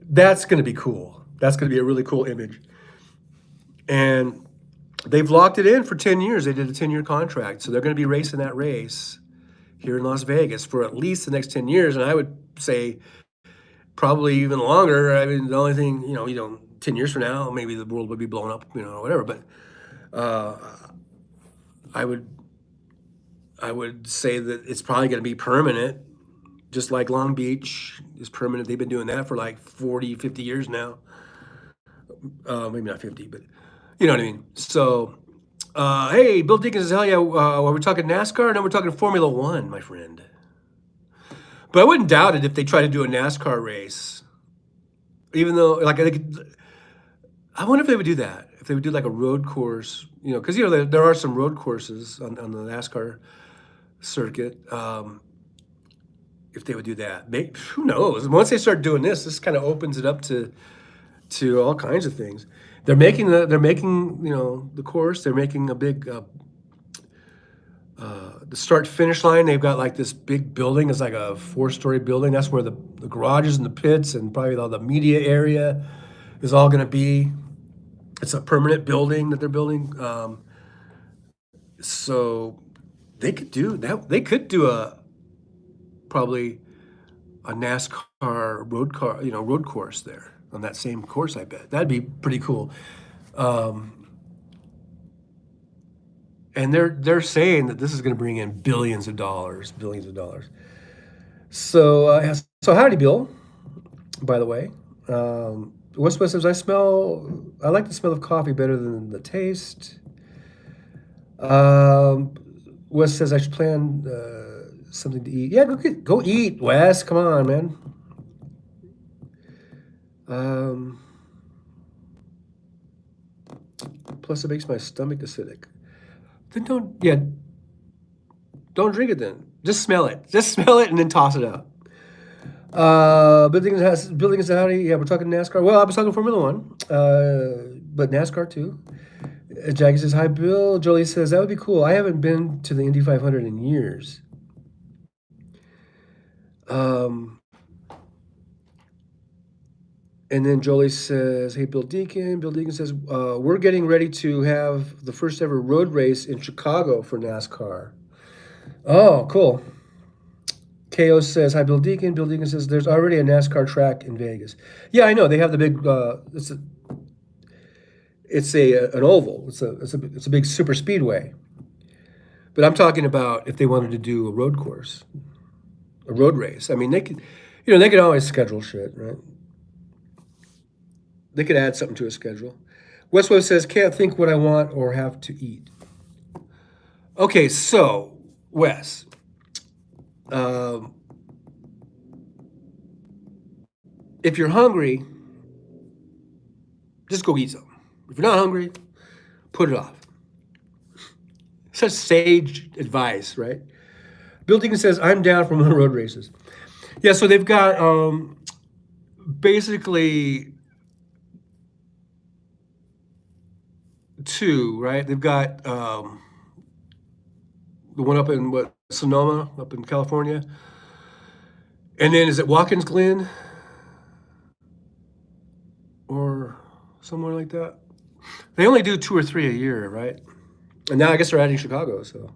That's going to be cool. That's going to be a really cool image. And they've locked it in for 10 years. They did a 10-year contract. So they're going to be racing that race here in Las Vegas for at least the next 10 years. And I would say probably even longer. I mean, the only thing, 10 years from now, maybe the world would be blown up, or whatever. But I would say that it's probably going to be permanent, just like Long Beach is permanent. They've been doing that for like 40, 50 years now. Maybe not 50, but you know what I mean. So, hey, Bill Deacon says, hell yeah, are we talking NASCAR? No, we're talking Formula One, my friend. But I wouldn't doubt it if they try to do a NASCAR race. Even though, like, I wonder if they would do that. If they would do like a road course, because, there are some road courses on the NASCAR circuit. If they would do that, who knows? Once they start doing this kind of opens it up to all kinds of things. They're making the course. They're making a big the start finish line. They've got like this big building. It's like a 4-story building. That's where the garages and the pits and probably all the media area is all going to be. It's a permanent building that they're building. So they could do that. They could do probably a NASCAR road course there on that same course. I bet that'd be pretty cool. And they're saying that this is going to bring in billions of dollars. So howdy, Bill. By the way, West says I like the smell of coffee better than the taste. Wes says I should plan something to eat. Yeah, go eat, Wes. Come on, man. Plus, it makes my stomach acidic. Then don't drink it then. Just smell it. Just smell it and then toss it out. Building is howdy. Yeah, we're talking NASCAR. Well, I was talking Formula One, but NASCAR too. Jackie says, hi, Bill. Jolie says, that would be cool. I haven't been to the Indy 500 in years. And then Jolie says, hey, Bill Deacon. Bill Deacon says, we're getting ready to have the first ever road race in Chicago for NASCAR. Oh, cool. KO says, hi, Bill Deacon. Bill Deacon says, there's already a NASCAR track in Vegas. Yeah, I know. They have the big, it's an oval. It's a big super speedway. But I'm talking about if they wanted to do a road course, a road race. I mean, they could always schedule shit, right? They could add something to a schedule. Westwood says, can't think what I want or have to eat. Okay, so, Wes. If you're hungry, just go eat something. If you're not hungry, put it off. Such sage advice, right? Bill Deacon says, I'm down for more road races. Yeah, so they've got basically two, right? They've got the one up in Sonoma, up in California. And then is it Watkins Glen or somewhere like that? They only do 2 or 3 a year, right? And now I guess they're adding Chicago. So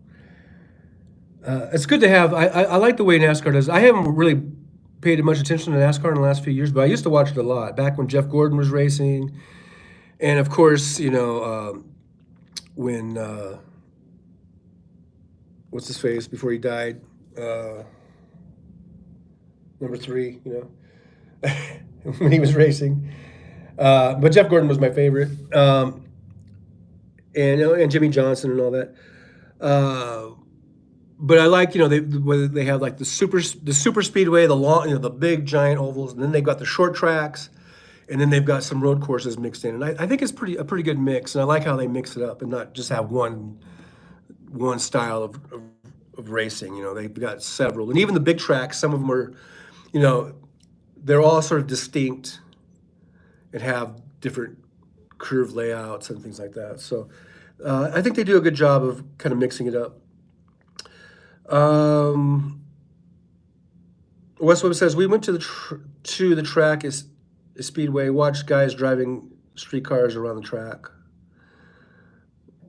it's good to have. I like the way NASCAR does. I haven't really paid much attention to NASCAR in the last few years, but I used to watch it a lot back when Jeff Gordon was racing, and of course, when what's his face before he died, number 3, when he was racing. But Jeff Gordon was my favorite, and Jimmy Johnson and all that. But I like, whether they have like the super speedway, the long, the big giant ovals, and then they've got the short tracks, and then they've got some road courses mixed in. And I think it's a pretty good mix, and I like how they mix it up and not just have one style of racing. They've got several, and even the big tracks, some of them are, they're all sort of distinct and have different curve layouts and things like that. So I think they do a good job of kind of mixing it up. Westwood says, we went to the track is speedway, watched guys driving streetcars around the track.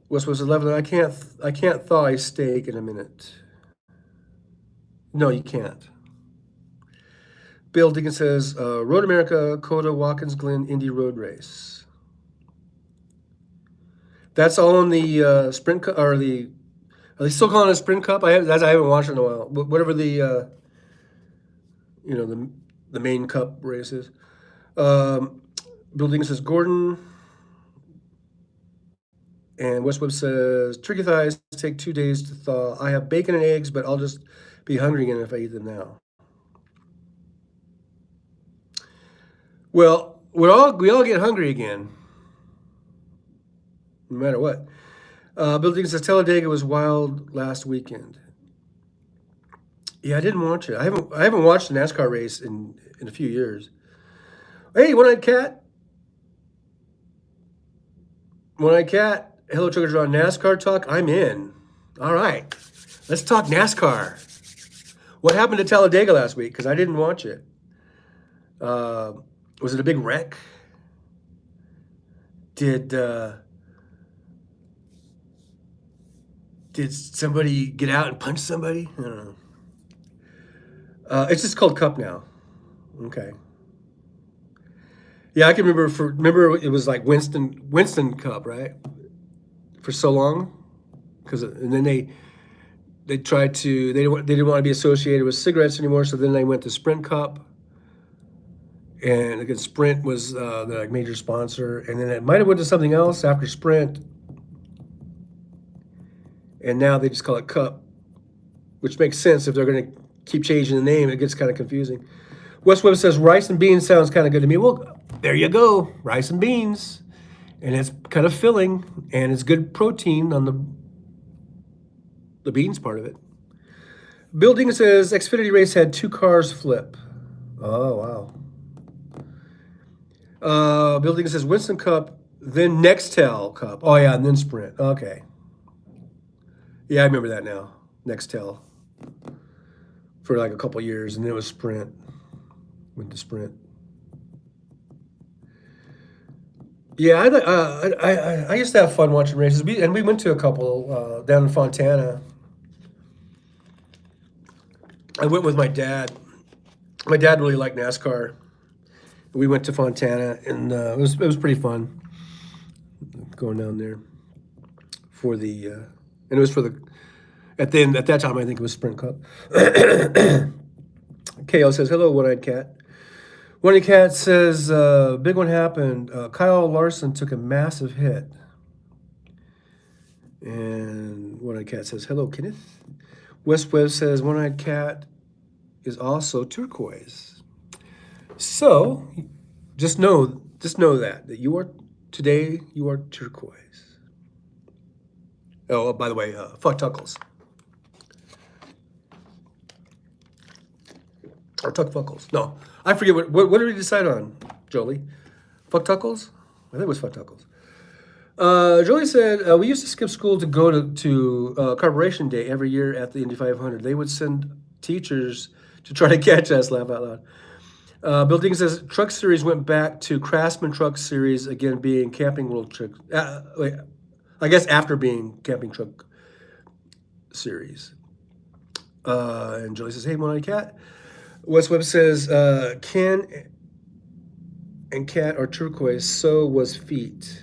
Westwood says, 11, I can't thaw a steak in a minute. No, you can't. Bill Dickens says, Road America, Coda, Watkins Glen, Indy Road Race. That's all on the Sprint Cup, or are they still calling it a Sprint Cup? I haven't watched it in a while. Whatever the the main Cup race is. Bill Dickens says, Gordon. And Westwood says, turkey thighs take 2 days to thaw. I have bacon and eggs, but I'll just be hungry again if I eat them now. Well, we all get hungry again, no matter what. Bill Dickens says Talladega was wild last weekend. Yeah, I didn't watch it. I haven't watched a NASCAR race in a few years. Hey, One-Eyed Cat. One-Eyed Cat. Hello, Truckers on NASCAR talk. I'm in. All right, let's talk NASCAR. What happened to Talladega last week? Because I didn't watch it. Was it a big wreck? Did somebody get out and punch somebody? I don't know. It's just called Cup now. Okay. Yeah, I can remember it was like Winston Cup, right? For so long, and then they tried to they didn't want to be associated with cigarettes anymore, so then they went to Sprint Cup. And again, Sprint was the major sponsor, and then it might have went to something else after Sprint, and now they just call it Cup, which makes sense if they're going to keep changing the name. It gets kind of confusing. West Webb says rice and beans sounds kind of good to me. Well, there you go, rice and beans, and it's kind of filling, and it's good protein on the beans part of it. Building says Xfinity race had 2 cars flip. Oh wow. Building says Winston Cup, then Nextel Cup. Oh yeah, and then Sprint. Okay. Yeah, I remember that now. Nextel. For like a couple years, and then it was Sprint. Went to Sprint. Yeah, I used to have fun watching races. We went to a couple down in Fontana. I went with my dad. My dad really liked NASCAR. We went to Fontana, and it was pretty fun going down there for the and it was for the at that time I think it was Sprint Cup. KO says hello, One-Eyed Cat. One-Eyed Cat says big one happened. Kyle Larson took a massive hit, and One-Eyed Cat says hello, Kenneth. West Webb says One-Eyed Cat is also turquoise. So, just know that you are turquoise. Oh, by the way, fuck Tuckles. Or Tuck Fuckles. No, I forget what did we decide on, Jolie? Fuck Tuckles? I think it was Fuck Tuckles. Jolie said, we used to skip school to go to Corporation Day every year at the Indy 500. They would send teachers to try to catch us, laugh out loud. Bill Deacon says, Truck Series went back to Craftsman Truck Series, again being Camping World Truck. Wait, I guess after being Camping Truck Series. And Jolie says, hey, Monty Cat. Wes Webb says, Ken and Cat are turquoise, so was feet.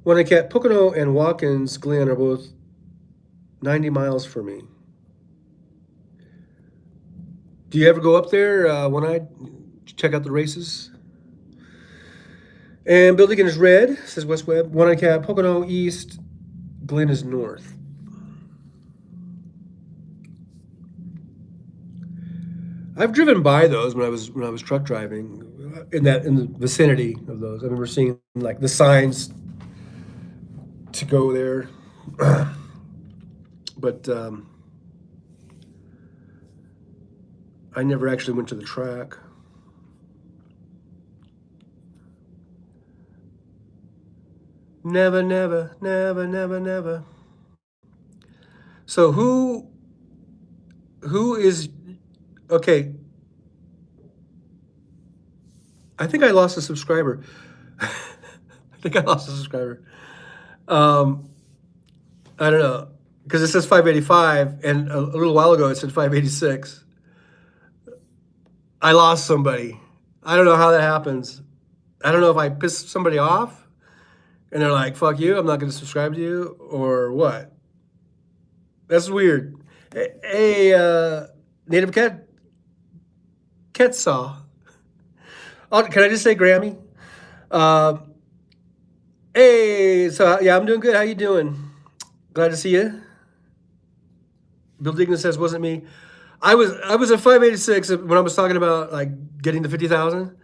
When I Cat, Pocono and Watkins Glen are both 90 miles for me. Do you ever go up there when I check out the races? And Bill Deacon is red, says West Webb. One I Cat, Pocono east, Glen is north. I've driven by those when I was truck driving in the vicinity of those. I remember seeing like the signs to go there, but I never actually went to the track. Never, never, never, never, never. So who is okay? I think I lost a subscriber. I think I lost a subscriber. I don't know, because it says 585, and a little while ago it said 586. I lost somebody. I don't know how that happens. I don't know if I pissed somebody off, and they're like, "Fuck you, I'm not going to subscribe to you," or what. That's weird. Hey, Native Cat Saw. Can I just say Grammy? Hey, so yeah, I'm doing good. How you doing? Glad to see you. Bill Dignan says, wasn't me. I was at 586 when I was talking about like getting to 50,000,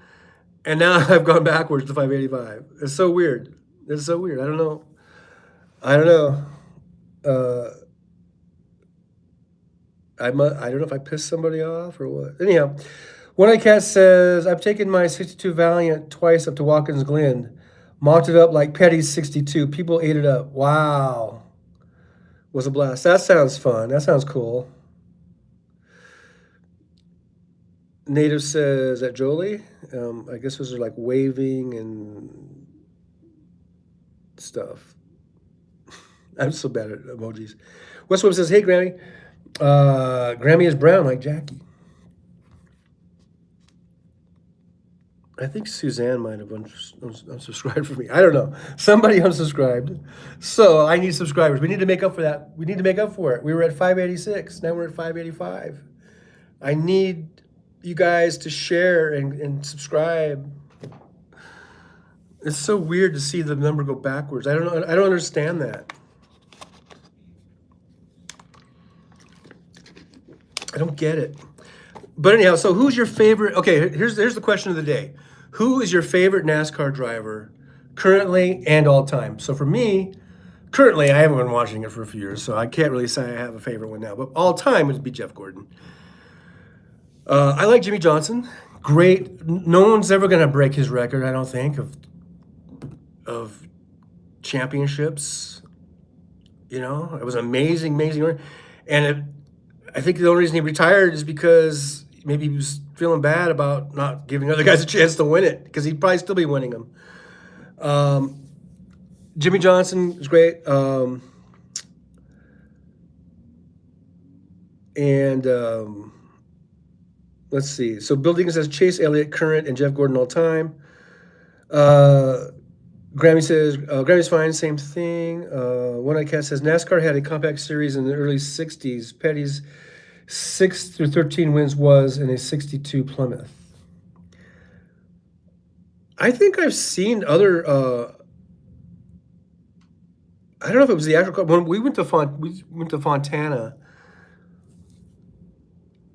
and now I've gone backwards to 585. It's so weird. It's so weird. I don't know. I don't know. I don't know if I pissed somebody off or what. Anyhow, One Eye Cat says, I've taken my 62 Valiant twice up to Watkins Glen, mounted up like Petty's 62. People ate it up. Wow. Was a blast. That sounds fun. That sounds cool. Native says at Jolie, I guess those are like waving and stuff. I'm so bad at emojis. Westwood says, hey, Grammy. Grammy is brown like Jackie. I think Suzanne might have unsubscribed for me. I don't know. Somebody unsubscribed. So I need subscribers. We need to make up for that. We need to make up for it. We were at 586. Now we're at 585. I need you guys to share and subscribe. It's so weird to see the number go backwards. I don't know. I don't understand that. I don't get it. But anyhow, so who's your favorite? Okay, here's the question of the day. Who is your favorite NASCAR driver currently and all time? So for me, currently, I haven't been watching it for a few years, so I can't really say I have a favorite one now. But all time would be Jeff Gordon. I like Jimmy Johnson. Great. No one's ever going to break his record, I don't think, of championships. You know, it was amazing, amazing. And I think the only reason he retired is because maybe he was feeling bad about not giving other guys a chance to win it, because he'd probably still be winning them. Jimmy Johnson is great. Let's see. So Bill Deacon says Chase Elliott current and Jeff Gordon all time. Grammy says Grammy's fine, same thing. One Eye Cat says NASCAR had a compact series in the early 60s. Petty's 6 through 13 wins was in a 62 Plymouth. I think I've seen other. I don't know if it was the actual car. When we went to Fontana.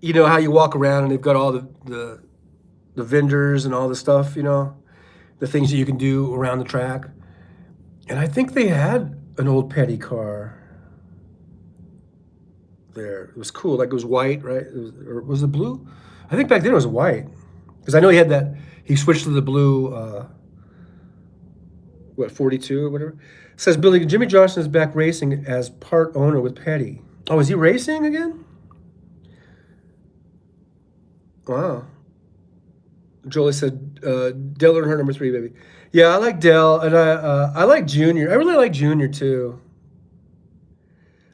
You know how you walk around and they've got all the vendors and all the stuff, you know, the things that you can do around the track. And I think they had an old Petty car there. It was cool. Like it was white, right? Or was it blue? I think back then it was white. Because I know he had that, he switched to the blue what, 42 or whatever. It says Billy Jimmy Johnson is back racing as part owner with Petty. Oh, is he racing again? Wow. Jolie said Dale Earnhardt number 3, baby. Yeah, I like Dale, and I like Junior. I really like Junior too.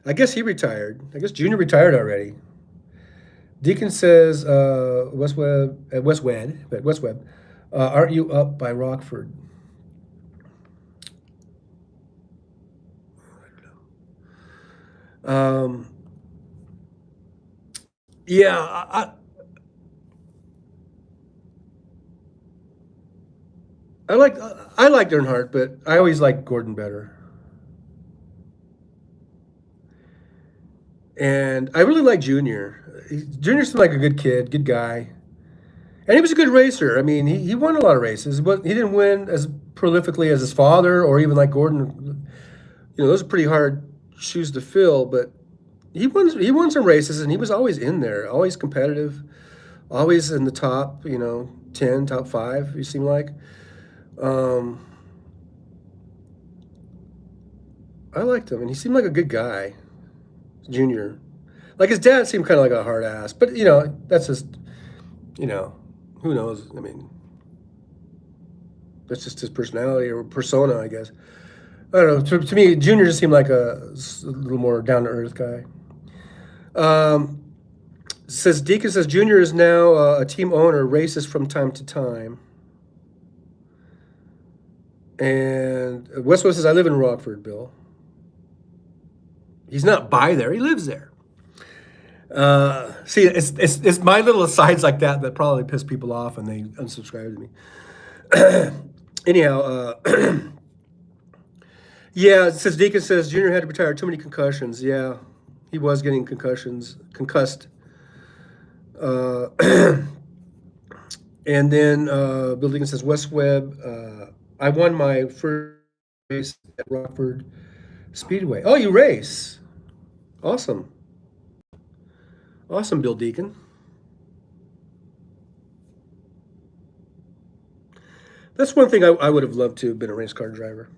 I guess he retired. I guess Junior retired already. Deacon says West Webb, aren't you up by Rockford? Um, yeah, I like I liked Earnhardt, but I always liked Gordon better. And I really like Junior. Junior seemed like a good kid, good guy, and he was a good racer. I mean, he won a lot of races, but he didn't win as prolifically as his father or even like Gordon. You know, those are pretty hard shoes to fill, but he won some races, and he was always in there, always competitive, always in the top, 10, top 5. You seem like. Um, I liked him, and he seemed like a good guy, Junior. Like his dad seemed kind of like a hard ass, but that's just, you know, who knows? I mean, that's just his personality or persona, I guess. I don't know. To me, Junior just seemed like a little more down to earth guy. Says Deacon says Junior is now a team owner, races from time to time. And Westwood says I live in Rockford, Bill. He's not by there; he lives there. See, it's my little asides like that probably piss people off and they unsubscribe to me. Anyhow, yeah, it says Deacon says Junior had to retire. Too many concussions. Yeah, he was getting concussed. And then Bill Deacon says West Webb. I won my first race at Rockford Speedway. Oh, you race? Awesome. Awesome, Bill Deacon. That's one thing I would have loved to have been a race car driver.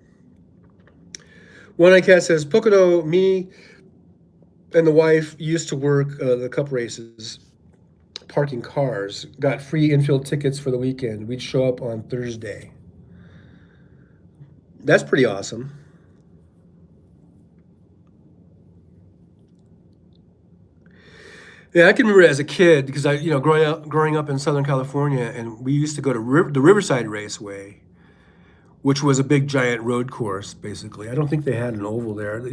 One Eye Cat says, Pocono, me and the wife used to work the cup races, parking cars, got free infield tickets for the weekend. We'd show up on Thursday. That's pretty awesome. Yeah, I can remember as a kid because growing up in Southern California, and we used to go to the Riverside Raceway, which was a big giant road course. Basically, I don't think they had an oval there. I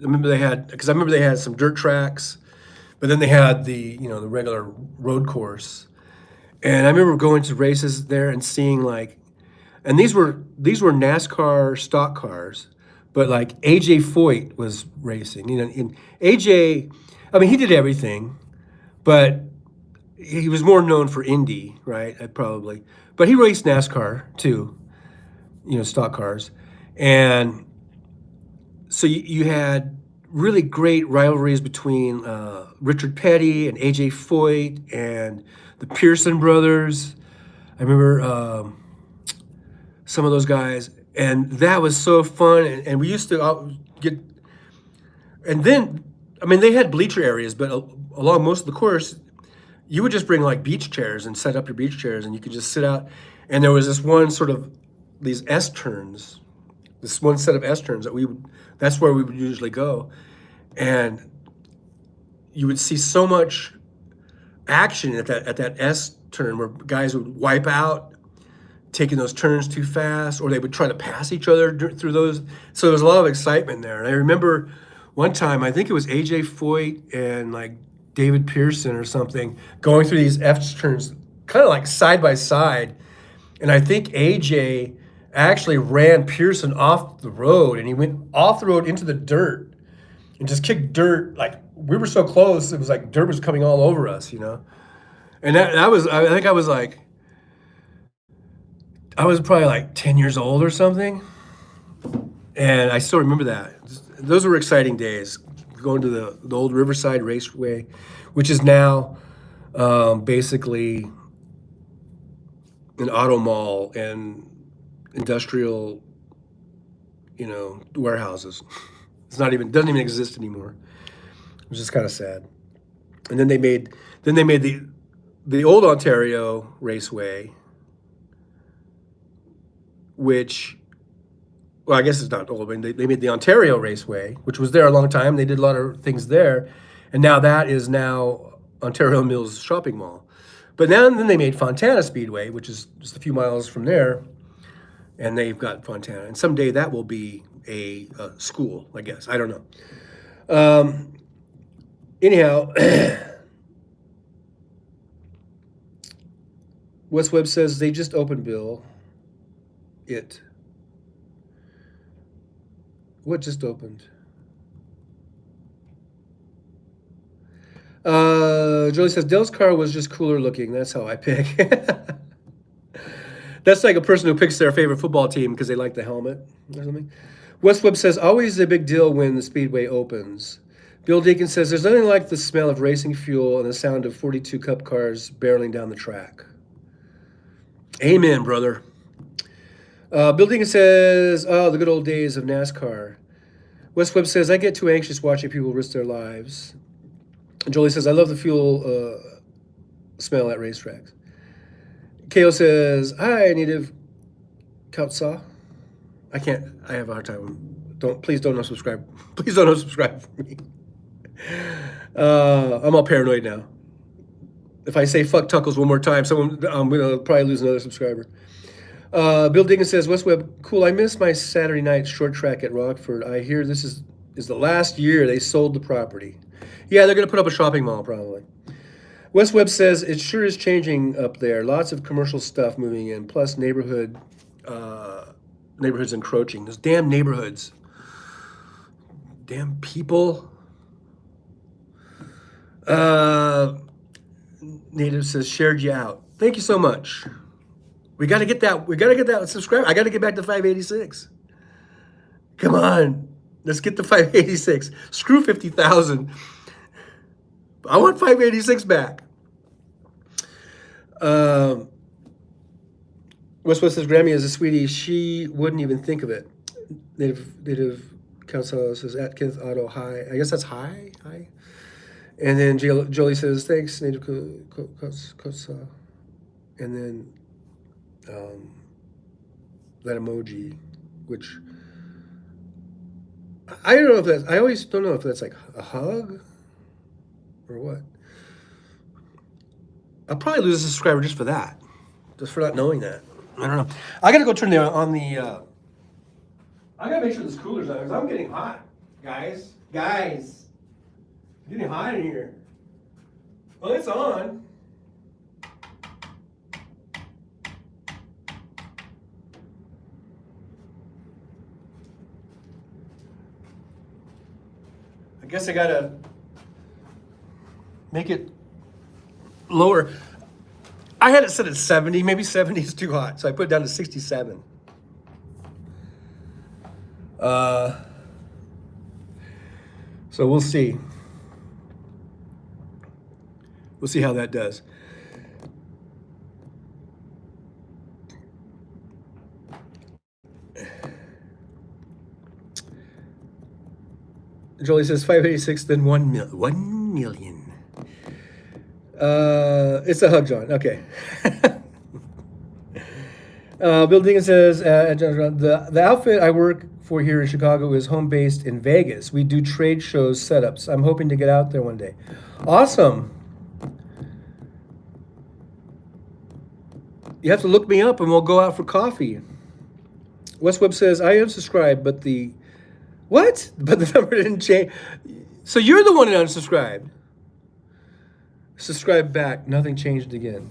remember they had some dirt tracks, but then they had the regular road course, and I remember going to races there and seeing and these were NASCAR stock cars, but like AJ Foyt was racing. And AJ, I mean, he did everything. But he was more known for Indy, right? Probably. But he raced NASCAR too, stock cars. And so you had really great rivalries between Richard Petty and AJ Foyt and the Pearson brothers. I remember some of those guys. And that was so fun. And we used to get. And then, I mean, they had bleacher areas, but along most of the course, you would just bring like beach chairs and set up your beach chairs, and you could just sit out. And there was this one these S turns, this one set of S turns that's where we would usually go. And you would see so much action at that S turn where guys would wipe out, taking those turns too fast, or they would try to pass each other through those. So there was a lot of excitement there. And I remember one time, I think it was AJ Foyt and like David Pearson or something going through these F turns kind of like side by side. And I think AJ actually ran Pearson off the road, and he went off the road into the dirt and just kicked dirt. Like we were so close, it was like dirt was coming all over us, And I think I was probably like 10 years old or something. And I still remember that. Those were exciting days, going to the old Riverside Raceway, which is now basically an auto mall and industrial warehouses. Doesn't even exist anymore. It was just kind of sad. And then they made the old Ontario Raceway, which, well, I guess it's not old, but they made the Ontario Raceway, which was there a long time. They did a lot of things there, and now that is now Ontario Mills Shopping Mall. But then they made Fontana Speedway, which is just a few miles from there, and they've got Fontana. And someday that will be a school, I guess. I don't know. Anyhow, Wes Webb says they just opened, Bill. What just opened? Jolie says Dell's car was just cooler looking. That's how I pick. That's like a person who picks their favorite football team because they like the helmet or something. Wes Webb says always a big deal when the speedway opens. Bill Deacon says there's nothing like the smell of racing fuel and the sound of 42 Cup cars barreling down the track. Amen, brother. Bill Deacon says, oh, the good old days of NASCAR. Wes Webb says, I get too anxious watching people risk their lives. And Jolie says, I love the fuel smell at racetracks. KO says, hi, native Kautsa. I have a hard time. Please don't unsubscribe. Please don't unsubscribe for me. I'm all paranoid now. If I say fuck Tuckles one more time, I'm going to probably lose another subscriber. Bill Diggins says, Wes Webb, cool, I missed my Saturday night short track at Rockford. I hear this is the last year they sold the property. Yeah, they're going to put up a shopping mall probably. Wes Webb says, it sure is changing up there. Lots of commercial stuff moving in, plus neighborhoods encroaching. Those damn neighborhoods. Damn people. Native says, shared you out. Thank you so much. We got to get that subscriber. I got to get back to 586. Come on. Let's get to 586. Screw 50,000. I want 586 back. West says Grammy is a sweetie. She wouldn't even think of it. Native Council says at Kenneth Otto, hi. I guess that's hi. And then Jolie says, thanks, Native Council. And then that emoji, which I don't know if that's, I always don't know if that's like a hug or what. I'll probably lose a subscriber just for that, just for not knowing that. I don't know. I gotta go turn on the. I gotta make sure this cooler's on because I'm getting hot, guys. It's getting hot in here. Well, it's on. I guess I gotta make it lower. I had it set at 70. Maybe 70 is too hot, so I put it down to 67. So we'll see. We'll see how that does. Jolie says 586, then 1 million. It's a hug, John. Okay. Bill Deacon says, the outfit I work for here in Chicago is home based in Vegas. We do trade shows setups. I'm hoping to get out there one day. Awesome. You have to look me up and we'll go out for coffee. Wes Webb says, I unsubscribed, but the... What? But the number didn't change. So you're the one that unsubscribed. Subscribe back. Nothing changed again.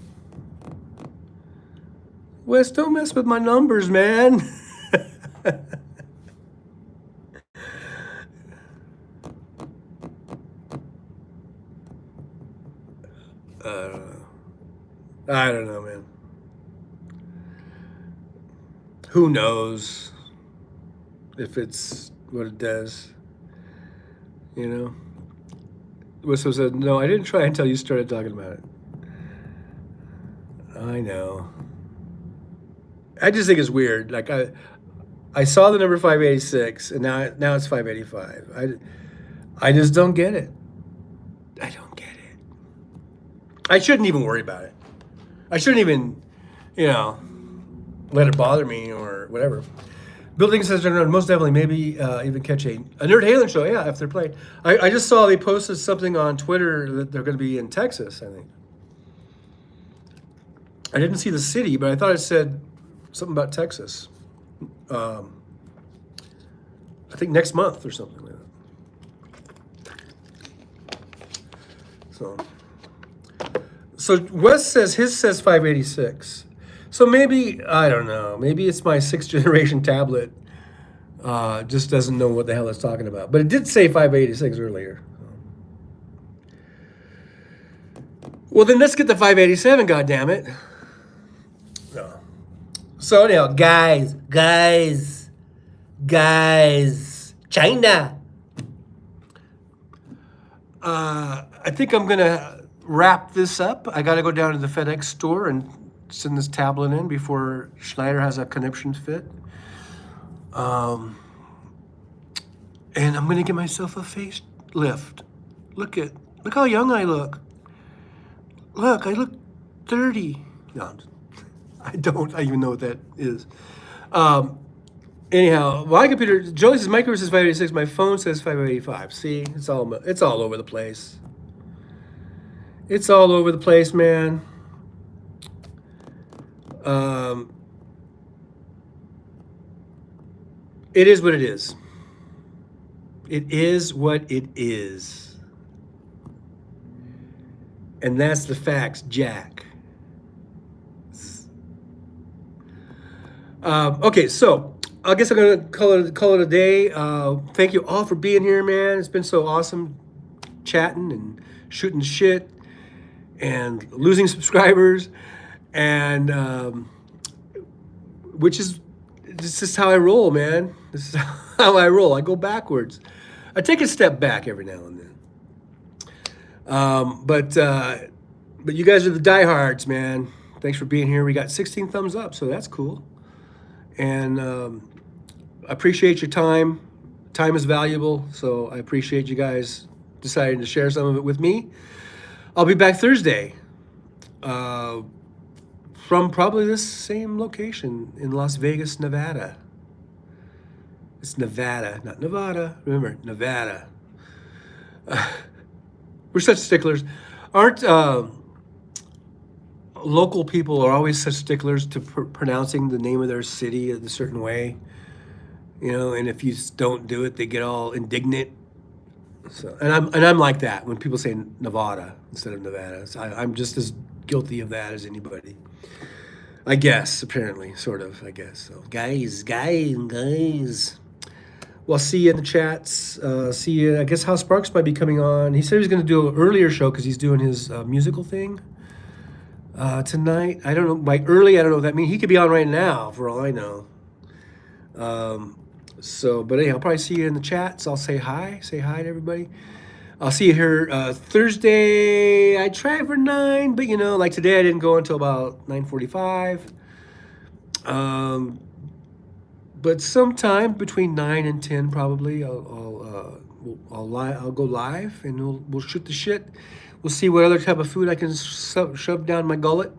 Wes, don't mess with my numbers, man. I don't know, man. Who knows if it's what it does, you know? Whistle said, no, I didn't try until you started talking about it. I know. I just think it's weird. Like, I saw the number 586, and now it's 585. I just don't get it. I don't get it. I shouldn't even worry about it. I shouldn't even, let it bother me or whatever. Building says most definitely, maybe even catch a Nerd Halen show. Yeah, if they're playing. I just saw they posted something on Twitter that they're going to be in Texas, I think. I didn't see the city, but I thought it said something about Texas. I think next month or something like that. So Wes says his says 586. So maybe, I don't know, maybe it's my 6th generation tablet just doesn't know what the hell it's talking about. But it did say 586 earlier. Well, then let's get the 587, goddammit. No. So anyhow, guys, China. I think I'm gonna wrap this up. I gotta go down to the FedEx store and send this tablet in before Schneider has a conniption fit. And I'm gonna get myself a facelift. Look how young I look. Look, I look 30. No, I don't even know what that is. Anyhow, my computer, Joey says my computer says 586, my phone says 585. See, it's all over the place. It's all over the place, man. It is what it is. It is what it is. And that's the facts, Jack. Okay, so I guess I'm gonna call it a day. Thank you all for being here, man. It's been so awesome chatting and shooting shit and losing subscribers, and this is how I roll, man. This is how I roll. I go backwards. I take a step back every now and then. But you guys are the diehards, man. Thanks for being here. We got 16 thumbs up, so that's cool. And I appreciate your time. Time is valuable, so I appreciate you guys deciding to share some of it with me. I'll be back Thursday from probably this same location in Las Vegas, Nevada. It's Nevada, not Nevada. Remember, Nevada. We're such sticklers. Aren't local people are always such sticklers to pronouncing the name of their city a certain way? And if you don't do it, they get all indignant. So, and I'm like that when people say Nevada instead of Nevada. So I'm just as guilty of that as anybody. I guess, apparently, sort of, I guess. So, guys. Well, see you in the chats. See you. I guess House Sparks might be coming on. He said he was going to do an earlier show because he's doing his musical thing tonight. I don't know. By early, I don't know what that means. He could be on right now, for all I know. But anyhow, I'll probably see you in the chats. I'll say hi. Say hi to everybody. I'll see you here Thursday. I try for 9, but like today, I didn't go until about 9:45. But sometime between 9 and 10, probably, I'll go live and we'll shoot the shit. We'll see what other type of food I can shove down my gullet.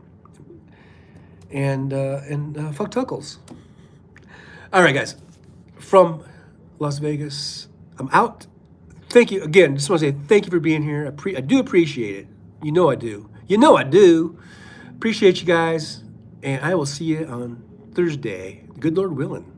And fuck Tuckles. All right, guys. From Las Vegas, I'm out. Thank you again. Just want to say thank you for being here. I do appreciate it. I do. I do. Appreciate you guys, and I will see you on Thursday. Good Lord willing.